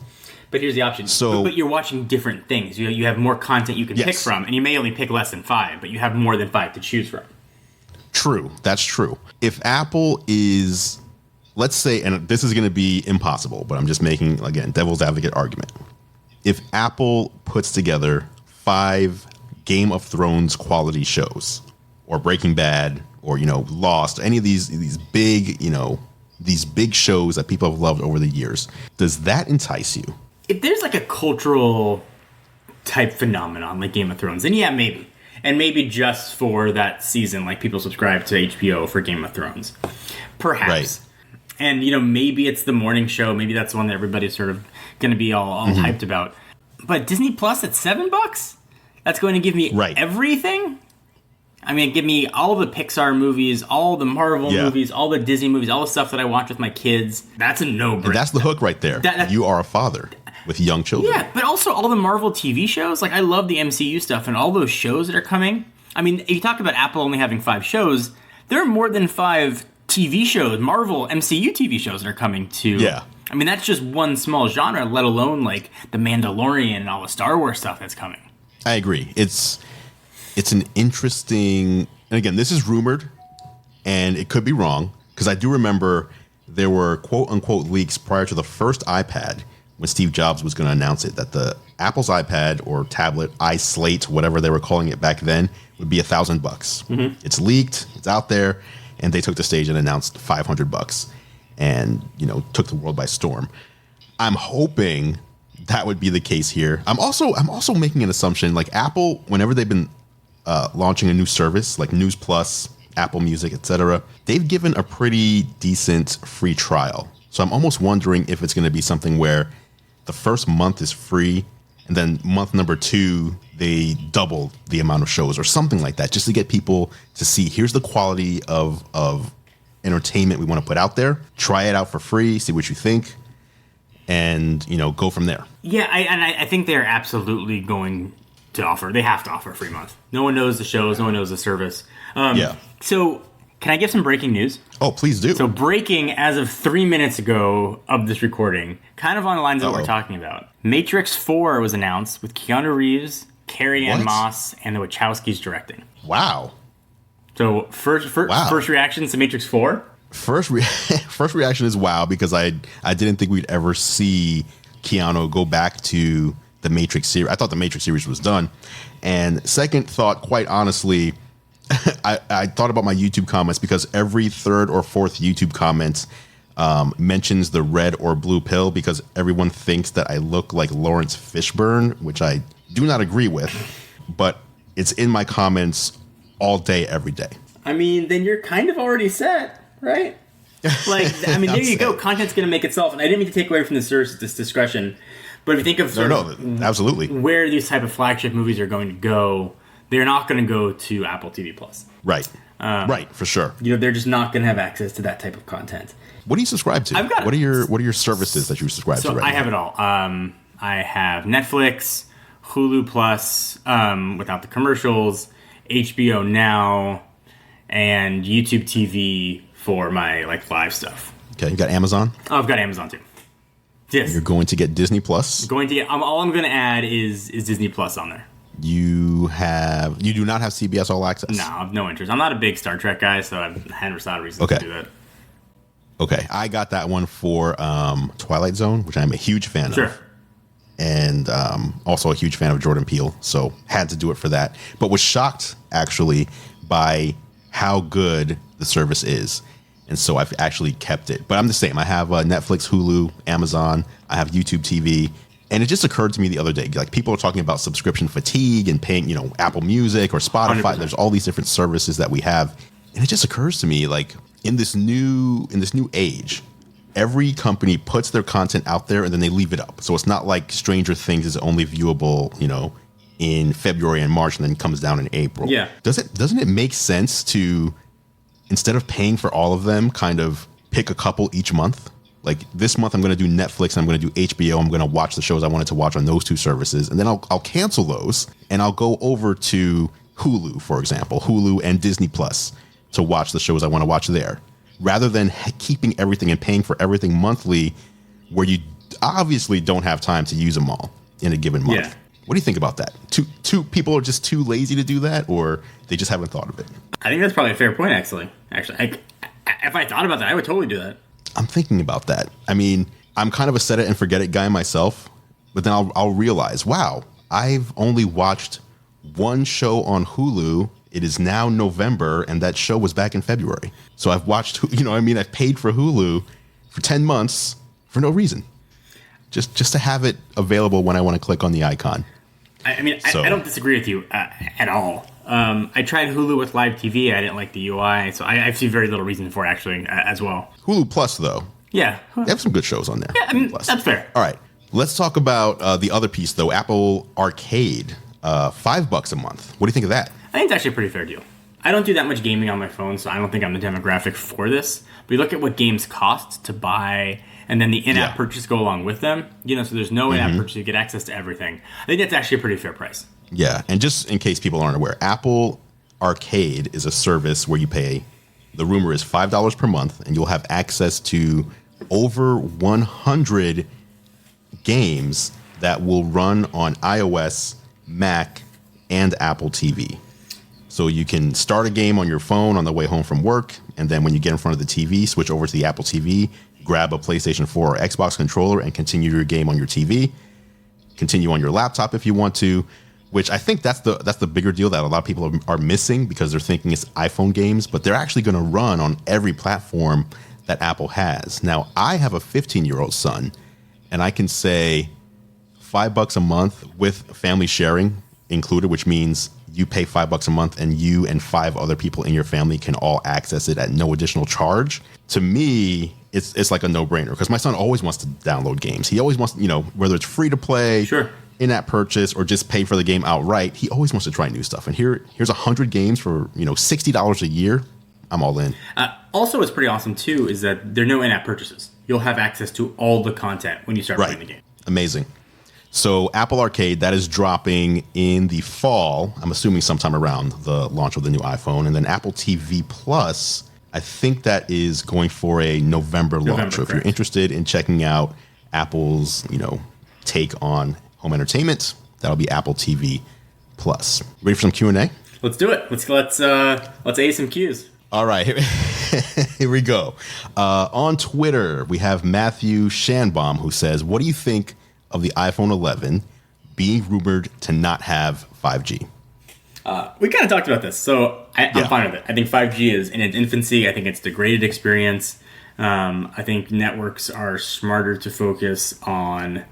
But here's the option. So, but you're watching different things. You have more content you can pick from, and you may only pick less than 5, but you have more than 5 to choose from. True. That's true. If Apple is, let's say, and this is going to be impossible, but I'm just making, again, devil's advocate argument. If Apple puts together 5 Game of Thrones quality shows, or Breaking Bad, or Lost, any of these big these big shows that people have loved over the years, does that entice you? If there's like a cultural type phenomenon like Game of Thrones, then yeah, maybe, and maybe just for that season, like people subscribe to HBO for Game of Thrones, perhaps. Right. And maybe it's the morning show, maybe that's the one that everybody's sort of going to be all hyped about. But Disney Plus at $7, that's going to give me everything. I mean, give me all the Pixar movies, all the Marvel movies, all the Disney movies, all the stuff that I watch with my kids. That's a no-brainer. And that's the hook right there. You are a father with young children. Yeah, but also all the Marvel TV shows. Like, I love the MCU stuff and all those shows that are coming. I mean, if you talk about Apple only having 5 shows, there are more than 5 TV shows, Marvel MCU TV shows that are coming to... Yeah. I mean, that's just one small genre, let alone, like, The Mandalorian and all the Star Wars stuff that's coming. I agree. It's an interesting, and again, this is rumored, and it could be wrong, because I do remember there were quote-unquote leaks prior to the first iPad when Steve Jobs was going to announce it, that the Apple's iPad or tablet, iSlate, whatever they were calling it back then, would be $1,000. Mm-hmm. It's leaked, it's out there, and they took the stage and announced $500 and, took the world by storm. I'm hoping that would be the case here. I'm also making an assumption, like Apple, whenever they've been launching a new service like News Plus, Apple Music, etc., they've given a pretty decent free trial. So I'm almost wondering if it's going to be something where the first month is free, and then month number 2, they double the amount of shows or something like that, just to get people to see, here's the quality of entertainment we want to put out there. Try it out for free, see what you think. and, go from there. Yeah, I think they're absolutely going to offer. They have to offer a free month. No one knows the shows. No one knows the service. Yeah. So can I give some breaking news? Oh, please do. So breaking as of 3 minutes ago of this recording, kind of on the lines of what we're talking about. Matrix 4 was announced with Keanu Reeves, Carrie-Anne Moss, and the Wachowskis directing. Wow. So first reactions to Matrix 4? First reaction is wow, because I didn't think we'd ever see Keanu go back to the Matrix series. I thought the Matrix series was done. And second thought, quite honestly, I thought about my YouTube comments, because every third or fourth YouTube comment mentions the red or blue pill, because everyone thinks that I look like Lawrence Fishburne, which I do not agree with, but it's in my comments all day, every day. I mean, then you're kind of already set, right? Like, I mean, there you go. Content's going to make itself. And I didn't mean to take away from the service's discretion, but if you think of absolutely where these type of flagship movies are going to go, they're not going to go to Apple TV Plus. Right. Right, for sure. They're just not going to have access to that type of content. What do you subscribe to? What are your services that you subscribe to right now? I have it all. I have Netflix, Hulu Plus, without the commercials, HBO Now, and YouTube TV for my live stuff. Okay, you got Amazon? Oh, I've got Amazon too. Yes. You're going to get Disney Plus? All I'm going to add is Disney Plus on there. You do not have CBS All Access? No, I have no interest. I'm not a big Star Trek guy, so I hadn't a reason to do that. Okay, I got that one for Twilight Zone, which I'm a huge fan of. And also a huge fan of Jordan Peele, so had to do it for that. But was shocked, actually, by how good the service is. And so I've actually kept it. But I'm the same. I have Netflix, Hulu, Amazon. I have YouTube TV. And it just occurred to me the other day, people are talking about subscription fatigue and paying, Apple Music or Spotify. 100%. There's all these different services that we have. And it just occurs to me, in this new age, every company puts their content out there and then they leave it up. So it's not like Stranger Things is only viewable, in February and March and then comes down in April. Yeah. Doesn't it make sense to, instead of paying for all of them, kind of pick a couple each month? Like this month, I'm going to do Netflix and I'm going to do HBO. I'm going to watch the shows I wanted to watch on those two services. And then I'll cancel those and I'll go over to Hulu, for example, Hulu and Disney Plus to watch the shows I want to watch there, rather than keeping everything and paying for everything monthly, where you obviously don't have time to use them all in a given month. Yeah. What do you think about that? Two people are just too lazy to do that, or they just haven't thought of it? I think that's probably a fair point, actually. If I thought about that, I would totally do that. I'm thinking about that. I mean, I'm kind of a set it and forget it guy myself, but then I'll realize, wow, I've only watched one show on Hulu. It is now November, and that show was back in February. So I've watched, I've paid for Hulu for 10 months for no reason. Just to have it available when I want to click on the icon. I don't disagree with you at all. I tried Hulu with live TV. I didn't like the UI, so I see very little reason for it, actually, as well. Hulu Plus, though. Yeah. They have some good shows on there. Yeah, that's fair. All right. Let's talk about the other piece, though, Apple Arcade. $5 a month. What do you think of that? I think it's actually a pretty fair deal. I don't do that much gaming on my phone, so I don't think I'm the demographic for this. But you look at what games cost to buy, and then the in-app purchase go along with them. So there's no in-app purchase. You get access to everything. I think that's actually a pretty fair price. Yeah, and just in case people aren't aware, Apple Arcade is a service where you pay, the rumor is $5 per month, and you'll have access to over 100 games that will run on iOS, Mac, and Apple TV. So you can start a game on your phone on the way home from work, and then when you get in front of the TV, switch over to the Apple TV, grab a PlayStation 4 or Xbox controller, and continue your game on your TV. Continue on your laptop if you want to, which I think that's the bigger deal that a lot of people are missing, because they're thinking it's iPhone games, but they're actually going to run on every platform that Apple has. Now, I have a 15-year-old son, and I can say $5 a month with family sharing included, which means you pay $5 a month and you and 5 other people in your family can all access it at no additional charge. To me, it's like a no-brainer, because my son always wants to download games. He always wants, whether it's free to play, sure, in-app purchase, or just pay for the game outright, he always wants to try new stuff. And here's 100 games for, $60 a year. I'm all in. Also, what's pretty awesome, too, is that there are no in-app purchases. you'll have access to all the content when you start playing the game. Amazing. So Apple Arcade, that is dropping in the fall. I'm assuming sometime around the launch of the new iPhone. And then Apple TV Plus, I think that is going for a November launch. So if you're interested in checking out Apple's, take on home entertainment, that'll be Apple TV Plus. Ready for some Q&A? Let's do it. Let's A some Q's. All right, here we go. On Twitter, we have Matthew Shanbaum, who says, what do you think of the iPhone 11 being rumored to not have 5G? We kind of talked about this, so I'm fine with it. I think 5G is in its infancy. I think it's a degraded experience. I think networks are smarter to focus on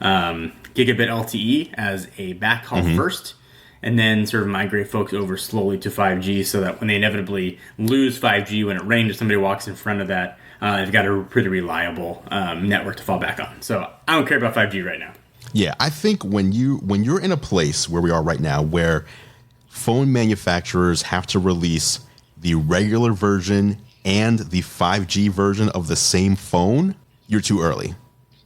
gigabit LTE as a backhaul first, and then sort of migrate folks over slowly to 5G so that when they inevitably lose 5G when it rains or somebody walks in front of that, they've got a pretty reliable network to fall back on. So I don't care about 5G right now. Yeah, I think when you're in a place where we are right now, where phone manufacturers have to release the regular version and the 5G version of the same phone, you're too early.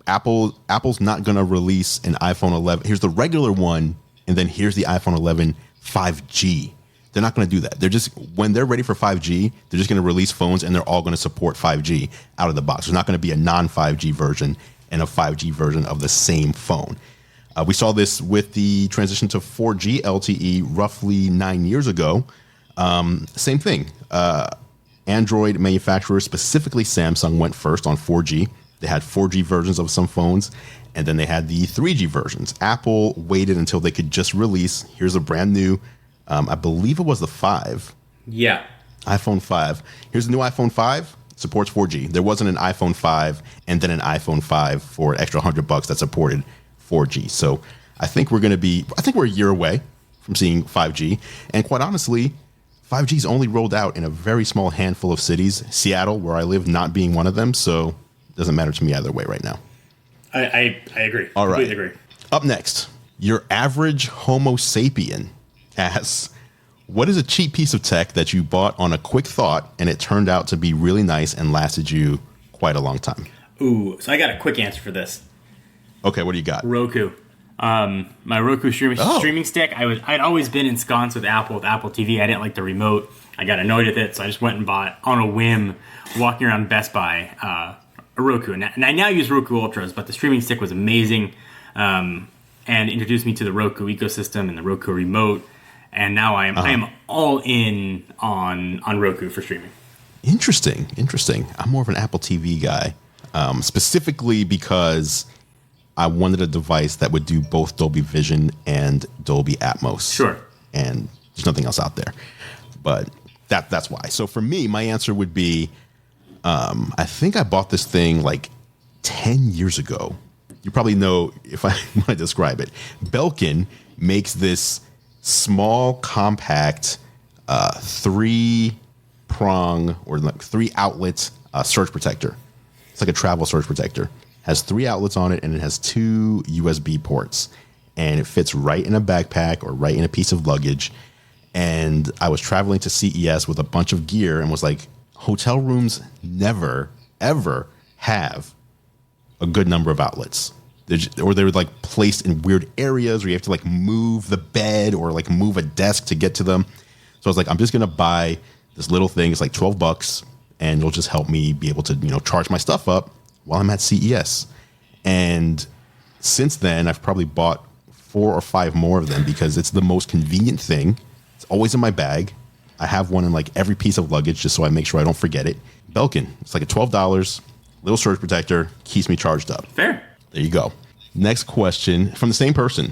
Apple's not going to release an iPhone 11. Here's the regular one, and then here's the iPhone 11 5G. They're not going to do that. They're just, when they're ready for 5G, they're just going to release phones, and they're all going to support 5G out of the box. There's not going to be a non-5G version and a 5G version of the same phone. We saw this with the transition to 4G LTE roughly 9 years ago. Same thing. Android manufacturers, specifically Samsung, went first on 4G. They had 4G versions of some phones, and then they had the 3G versions. Apple waited until they could just release, here's a brand new, I believe it was the 5. Yeah. iPhone 5. Here's the new iPhone 5. Supports 4G. There wasn't an iPhone 5 and then an iPhone 5 for an extra $100 that supported 4G. So I think we're a year away from seeing 5G. And quite honestly, 5G's only rolled out in a very small handful of cities. Seattle, where I live, not being one of them. So it doesn't matter to me either way right now. I agree. All right. Completely agree. Up next, your average Homo sapien asks, what is a cheap piece of tech that you bought on a quick thought and it turned out to be really nice and lasted you quite a long time? Ooh, so I got a quick answer for this. Okay, what do you got? Roku. My Roku streaming stick. I'd always been ensconced with Apple TV. I didn't like the remote. I got annoyed with it, so I just went and bought, on a whim, walking around Best Buy, a Roku. And I now use Roku Ultras, but the streaming stick was amazing, and introduced me to the Roku ecosystem and the Roku remote. And now I am all in on Roku for streaming. Interesting. I'm more of an Apple TV guy, specifically because I wanted a device that would do both Dolby Vision and Dolby Atmos. Sure. And there's nothing else out there. But that's why. So for me, my answer would be, I think I bought this thing like 10 years ago. You probably know if I want to describe it. Belkin makes this small, compact, 3-prong or like 3-outlet surge protector. It's like a travel surge protector. Has 3 outlets on it, and it has 2 USB ports. And it fits right in a backpack or right in a piece of luggage. And I was traveling to CES with a bunch of gear and was like, hotel rooms never, ever have a good number of outlets. Or they were like placed in weird areas where you have to like move the bed or like move a desk to get to them. So I was like, I'm just going to buy this little thing. It's like $12 and it'll just help me be able to, charge my stuff up while I'm at CES. And since then, I've probably bought 4 or 5 more of them because it's the most convenient thing. It's always in my bag. I have one in like every piece of luggage just so I make sure I don't forget it. Belkin, it's like a $12, little surge protector, keeps me charged up. Fair. There you go. Next question from the same person.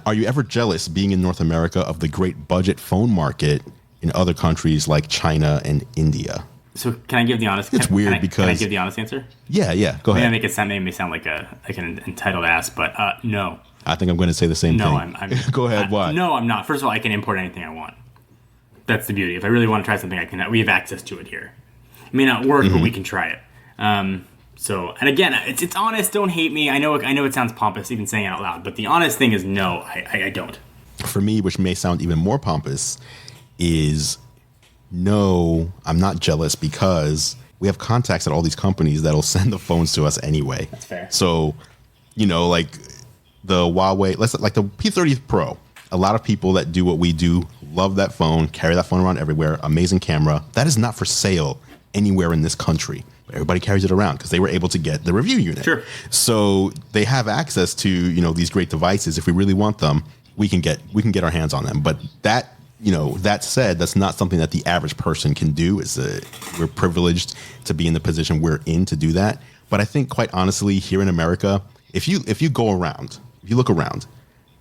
Are you ever jealous being in North America of the great budget phone market in other countries like China and India? So can I give the honest? It's weird because can I give the honest answer? Yeah. Go ahead. I make it sound like an entitled ass, but no. I think I'm going to say the same thing. No, I'm Go ahead. Why? No, I'm not. First of all, I can import anything I want. That's the beauty. If I really want to try something, I can. We have access to it here. It may not work, but we can try it. So, and again, it's honest. Don't hate me. I know it sounds pompous even saying it out loud, but the honest thing is no, I don't. For me, which may sound even more pompous, is no, I'm not jealous because we have contacts at all these companies that'll send the phones to us anyway. That's fair. So, like the Huawei, like the P30 Pro, a lot of people that do what we do love that phone, carry that phone around everywhere, amazing camera. That is not for sale anywhere in this country. But everybody carries it around because they were able to get the review unit. Sure. So they have access to, these great devices. If we really want them, we can get our hands on them. But that, that said, that's not something that the average person can do. We're privileged to be in the position we're in to do that. But I think, quite honestly, here in America, if you go around, if you look around,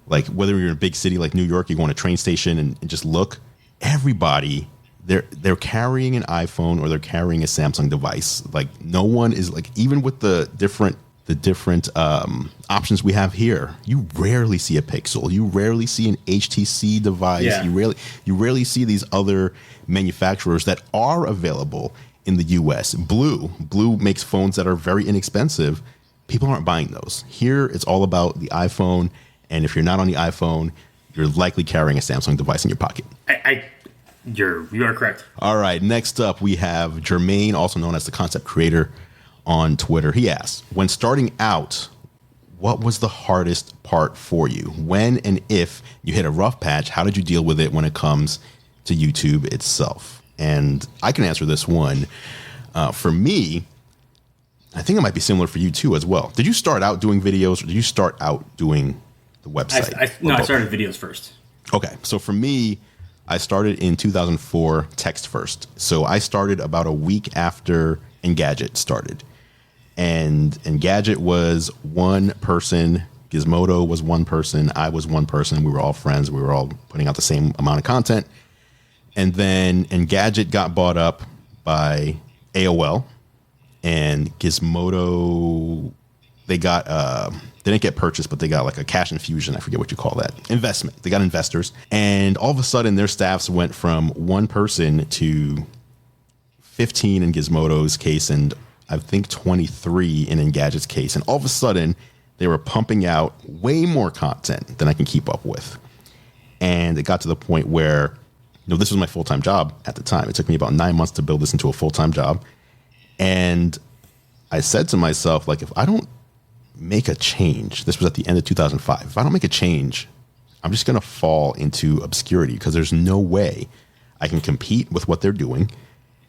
like whether you're in a big city like New York, you go on a train station and just look, everybody, they're carrying an iPhone or they're carrying a Samsung device. Like no one is like, even with the different options we have here, you rarely see a Pixel. You rarely see an HTC device. Yeah. You rarely see these other manufacturers that are available in the US. Blue makes phones that are very inexpensive. People aren't buying those. Here, it's all about the iPhone. And if you're not on the iPhone, you're likely carrying a Samsung device in your pocket. You are correct. All right. Next up, we have Jermaine, also known as the Concept Creator on Twitter. He asks, when starting out, what was the hardest part for you? When and if you hit a rough patch, how did you deal with it when it comes to YouTube itself? And I can answer this one. For me, I think it might be similar for you too as well. Did you start out doing videos or did you start out doing the website? I started videos first. Okay. So for me, I started in 2004 text first. So I started about a week after Engadget started. And Engadget was one person. Gizmodo was one person. I was one person. We were all friends. We were all putting out the same amount of content. And then Engadget got bought up by AOL. And Gizmodo, they didn't get purchased, but they got like a cash infusion. I forget what you call that. Investment. They got investors. And all of a sudden, their staffs went from one person to 15 in Gizmodo's case, and I think 23 in Engadget's case. And all of a sudden, they were pumping out way more content than I can keep up with. And it got to the point where, this was my full-time job at the time. It took me about 9 months to build this into a full-time job. And I said to myself, like, if I don't make a change, this was at the end of 2005, if I don't make a change, I'm just going to fall into obscurity because there's no way I can compete with what they're doing.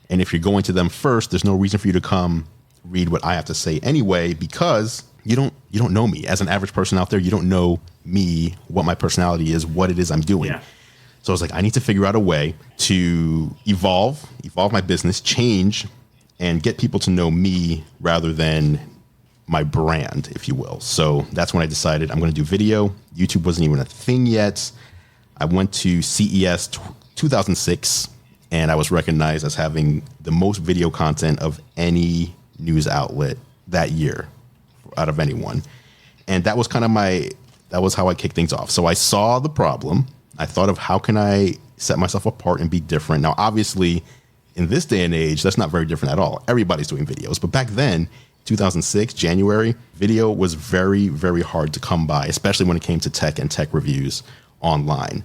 And if you're going to them first, there's no reason for you to come read what I have to say anyway, because you don't know me. As an average person out there, you don't know me, what my personality is, what it is I'm doing. Yeah. So I was like, I need to figure out a way to evolve my business, change, and get people to know me rather than my brand, if you will. So that's when I decided I'm going to do video. YouTube wasn't even a thing yet. I went to CES 2006, and I was recognized as having the most video content of any news outlet that year out of anyone. And that was kind of that was how I kicked things off. So I saw the problem. I thought of how can I set myself apart and be different. Now, obviously, in this day and age, that's not very different at all. Everybody's doing videos. But back then, 2006, January, video was very, very hard to come by, especially when it came to tech and tech reviews online.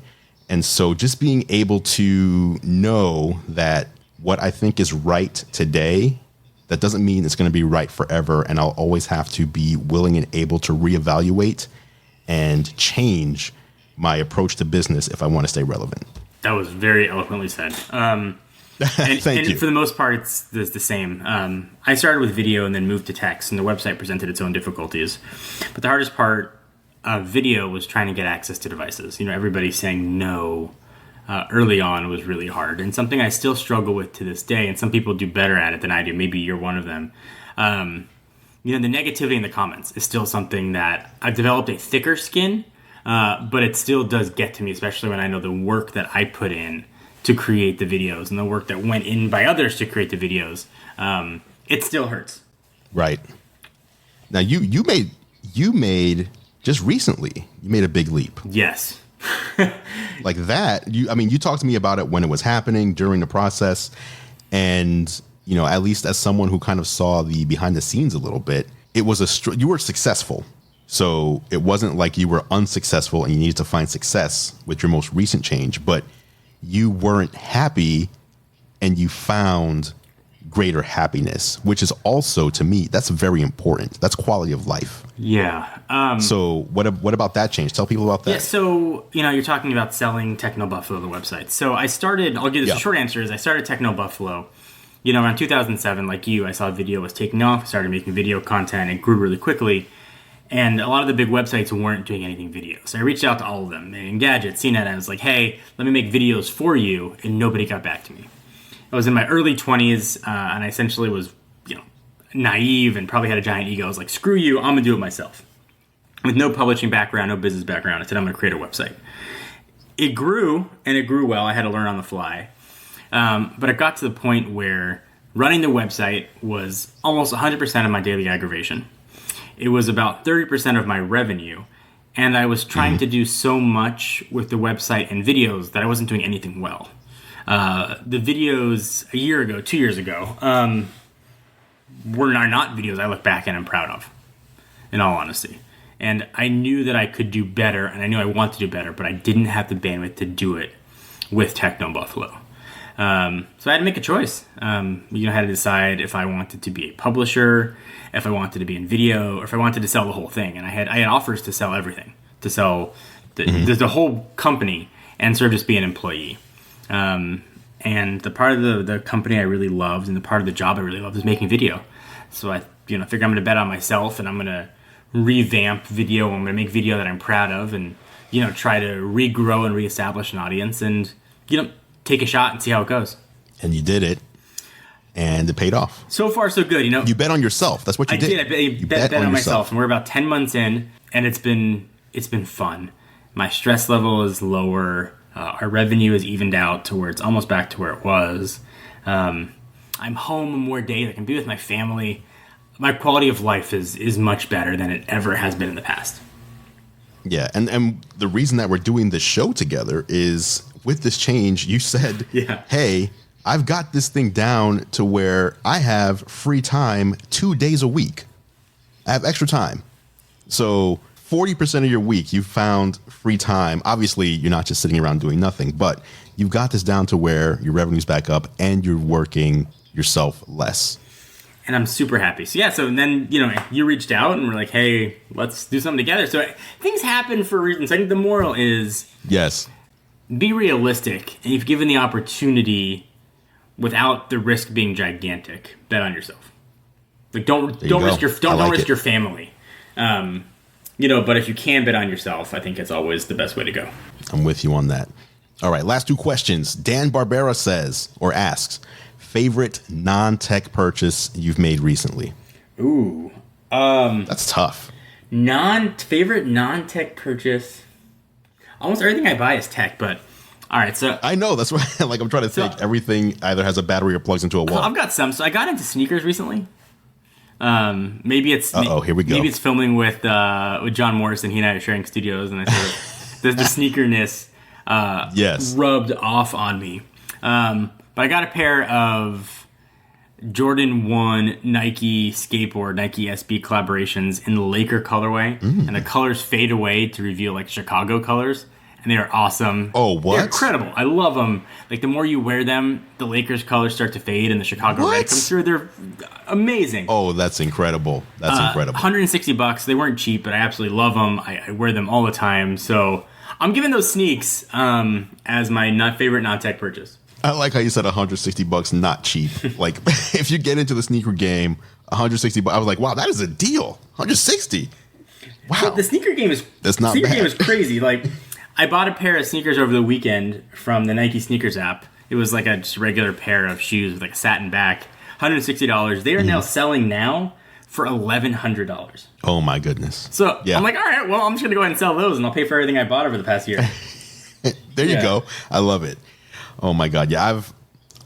And so just being able to know that what I think is right today, that doesn't mean it's going to be right forever. And I'll always have to be willing and able to reevaluate and change my approach to business if I want to stay relevant. That was very eloquently said. Thank you. For the most part, it's the same. I started with video and then moved to text, and the website presented its own difficulties. But the hardest part of video was trying to get access to devices. Everybody saying no early on was really hard, and something I still struggle with to this day, and some people do better at it than I do. Maybe you're one of them. The negativity in the comments is still something that I've developed a thicker skin, but it still does get to me, especially when I know the work that I put in to create the videos and the work that went in by others to create the videos. It still hurts. Right. Now you made just recently, you made a big leap. Yes. Like that. You talked to me about it when it was happening, during the process. And, at least as someone who kind of saw the behind the scenes a little bit, it was you were successful. So it wasn't like you were unsuccessful and you needed to find success with your most recent change, but you weren't happy and you found greater happiness, which is also, to me, that's very important. That's quality of life. Yeah. So what about that change? Tell people about that. Yeah, so, you're talking about selling Techno Buffalo, the website. So I'll give this a short answer, is I started Techno Buffalo, around 2007, like you. I saw video was taking off, I started making video content, it grew really quickly. And a lot of the big websites weren't doing anything video. So I reached out to all of them. Engadget, CNET, I was like, hey, let me make videos for you. And nobody got back to me. I was in my early 20s, and I essentially was, naive and probably had a giant ego. I was like, screw you, I'm going to do it myself. With no publishing background, no business background, I said, I'm going to create a website. It grew, and it grew well. I had to learn on the fly. But it got to the point where running the website was almost 100% of my daily aggravation. It was about 30% of my revenue, and I was trying to do so much with the website and videos that I wasn't doing anything well. The videos a year ago, 2 years ago, were not videos I look back and I'm proud of, in all honesty. And I knew that I could do better, and I knew I wanted to do better, but I didn't have the bandwidth to do it with Techno Buffalo. So I had to make a choice. I had to decide if I wanted to be a publisher, if I wanted to be in video, or if I wanted to sell the whole thing. And I had offers to sell everything, to sell the whole company, and sort of just be an employee. And the part of the company I really loved, and the part of the job I really loved, was making video. So I figure I'm going to bet on myself, and I'm going to revamp video. I'm going to make video that I'm proud of, and try to regrow and reestablish an audience, and take a shot and see how it goes. And you did it, and it paid off. So far, so good. You bet on yourself. That's what you did. I bet on myself, and we're about 10 months in, and it's been fun. My stress level is lower. Our revenue is evened out to where it's almost back to where it was. I'm home more days. I can be with my family. My quality of life is much better than it ever has been in the past. Yeah, and the reason that we're doing this show together is, with this change, you said, hey, I've got this thing down to where I have free time 2 days a week. I have extra time. So 40% of your week, you found free time. Obviously, you're not just sitting around doing nothing, but you've got this down to where your revenue's back up and you're working yourself less. And I'm super happy. So then, you reached out and we're like, hey, let's do something together. So things happen for reasons. I think the moral is, yes, be realistic. And if given the opportunity without the risk being gigantic, bet on yourself. Like, don't risk your family. But if you can bet on yourself, I think it's always the best way to go. I'm with you on that. All right, last two questions. Dan Barbera asks, favorite non-tech purchase you've made recently? Ooh. That's tough. Favorite non-tech purchase. Almost everything I buy is tech, but all right, so I know, that's why I'm trying to think. Everything either has a battery or plugs into a wall. I've got some. So I got into sneakers recently. Maybe it's here we go. Maybe it's filming with John Morrison. He and I are sharing studios, and I sort of the sneakerness rubbed off on me. But I got a pair of Jordan 1 Nike skateboard, Nike SB collaborations in the Laker colorway, and the colors fade away to reveal like Chicago colors, and they are awesome. Oh, what? They're incredible. I love them. Like, the more you wear them, the Lakers colors start to fade and the Chicago red comes through. They're amazing. Oh, that's incredible. That's incredible. $160. They weren't cheap, but I absolutely love them. I wear them all the time. So I'm giving those sneaks as my favorite non-tech purchase. I like how you said $160, not cheap. Like, if you get into the sneaker game, $160. I was like, wow, that is a deal. $160. Wow. So the sneaker game is crazy. Like, I bought a pair of sneakers over the weekend from the Nike sneakers app. It was like a just regular pair of shoes with like a satin back. $160. They are now selling for $1,100. Oh my goodness. So I'm like, all right, well, I'm just gonna go ahead and sell those, and I'll pay for everything I bought over the past year. There you go. I love it. Oh my God. Yeah,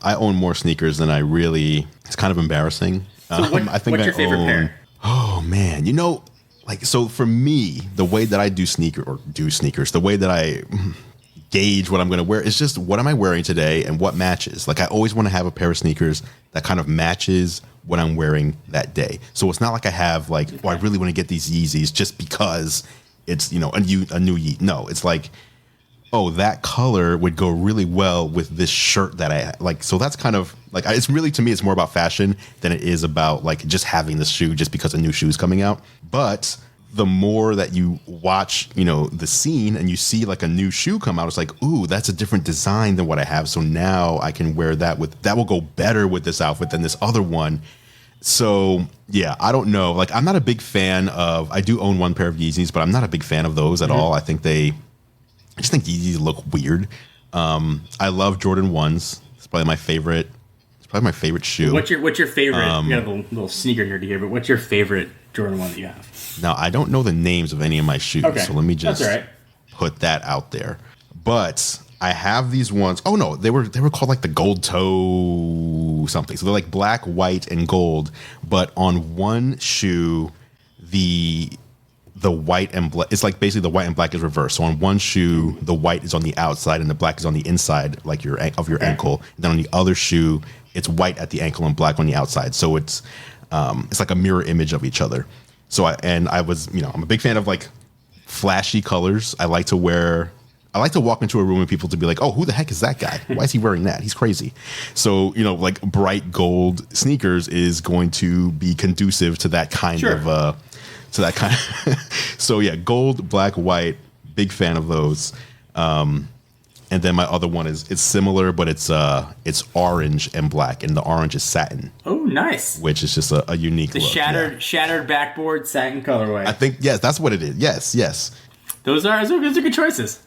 I own more sneakers than I really. It's kind of embarrassing. So what's your favorite pair? Oh man, so for me, the way that I do sneakers, the way that I gauge what I'm going to wear is just, what am I wearing today and what matches. Like, I always want to have a pair of sneakers that kind of matches what I'm wearing that day. So it's not like I have I really want to get these Yeezys just because it's, a new Yeet. No, it's like, oh, that color would go really well with this shirt that I like. So that's kind of like, it's really, to me, it's more about fashion than it is about like just having the shoe just because a new shoe is coming out. But the more that you watch, you know, the scene and you see like a new shoe come out, it's like, ooh, that's a different design than what I have. So now I can wear that that will go better with this outfit than this other one. So yeah, I don't know. Like, I'm not a big fan of, I do own one pair of Yeezys, but I'm not a big fan of those at all. I just think Yeezys look weird. I love Jordan 1s. It's probably my favorite. It's probably my favorite shoe. What's your favorite? We got a little sneaker nerd here, but what's your favorite Jordan 1 that you have? Now, I don't know the names of any of my shoes, okay. So let me just put that out there. But I have these ones. Oh no, they were called like the gold toe something. So they're like black, white, and gold. But on one shoe, the white and black, it's like basically the white and black is reversed. So on one shoe, the white is on the outside and the black is on the inside, like your ankle. And then on the other shoe, it's white at the ankle and black on the outside. So it's like a mirror image of each other. So I'm a big fan of like flashy colors. I like to walk into a room and people to be like, oh, who the heck is that guy? Why is he wearing that? He's crazy. So, you know, like bright gold sneakers is going to be conducive to that kind of, so yeah, gold, black, white, big fan of those. And then my other one it's similar, but it's orange and black, and the orange is satin. Oh, nice. Which is just a unique look. Shattered backboard satin colorway. I think, yes, that's what it is. Yes. Those are good choices.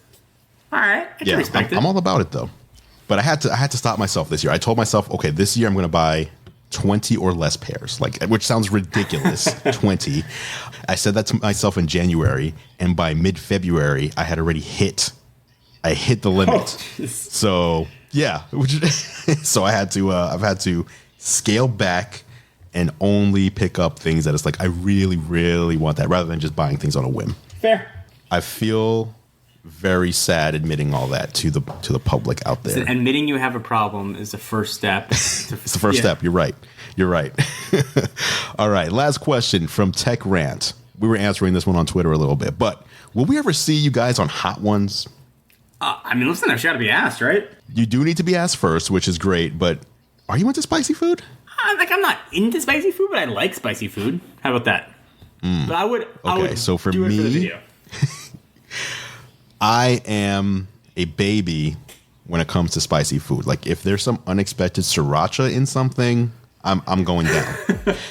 All right, I can respect it. I'm all about it though. But I had to stop myself this year. I told myself, okay, this year I'm going to buy 20 or less pairs, which sounds ridiculous. 20. I said that to myself in January, and by mid-February, I had already hit the limit. Oh, so yeah, so I've had to scale back and only pick up things that it's like I really, really want that, rather than just buying things on a whim. Fair. I feel very sad admitting all that to the public out there. So admitting you have a problem is the first step. It's the first step. You're right. All right. Last question from Tech Rant. We were answering this one on Twitter a little bit, but will we ever see you guys on Hot Ones? Listen, I've got to be asked, right? You do need to be asked first, which is great, but are you into spicy food? I'm not into spicy food, but I like spicy food. How about that? But I would so for do me, it for the video. I am a baby when it comes to spicy food. Like, if there's some unexpected sriracha in something, I'm going down.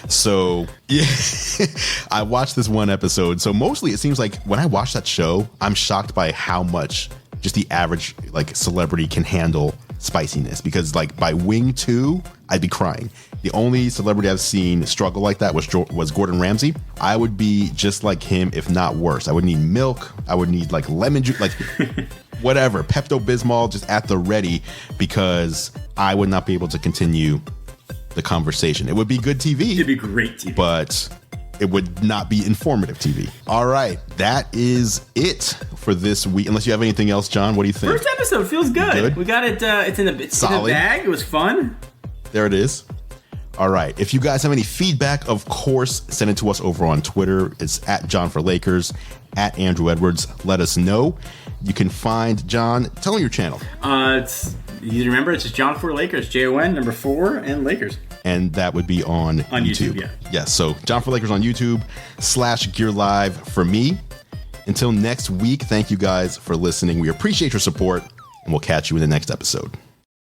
So yeah, I watched this one episode. So mostly it seems like when I watch that show, I'm shocked by how much just the average like celebrity can handle spiciness, because like by Wing 2, I'd be crying. The only celebrity I've seen struggle like that was Gordon Ramsay. I would be just like him, if not worse. I would need milk. I would need like lemon juice, like whatever, Pepto-Bismol just at the ready, because I would not be able to continue the conversation. It would be good TV. It'd be great TV. But it would not be informative TV. All right, that is it for this week. Unless you have anything else, John, what do you think? First episode feels good. We got it. It's in the bag. It was fun. There it is. All right. If you guys have any feedback, of course, send it to us over on Twitter. It's at John for Lakers, at Andrew Edwards. Let us know. You can find John. Tell them your channel. It's easy to remember. It's just John for Lakers. JON number 4 and Lakers. And that would be on YouTube. Yeah. Yes. So John for Lakers on YouTube /Gear Live for me. Until next week, thank you guys for listening. We appreciate your support, and we'll catch you in the next episode.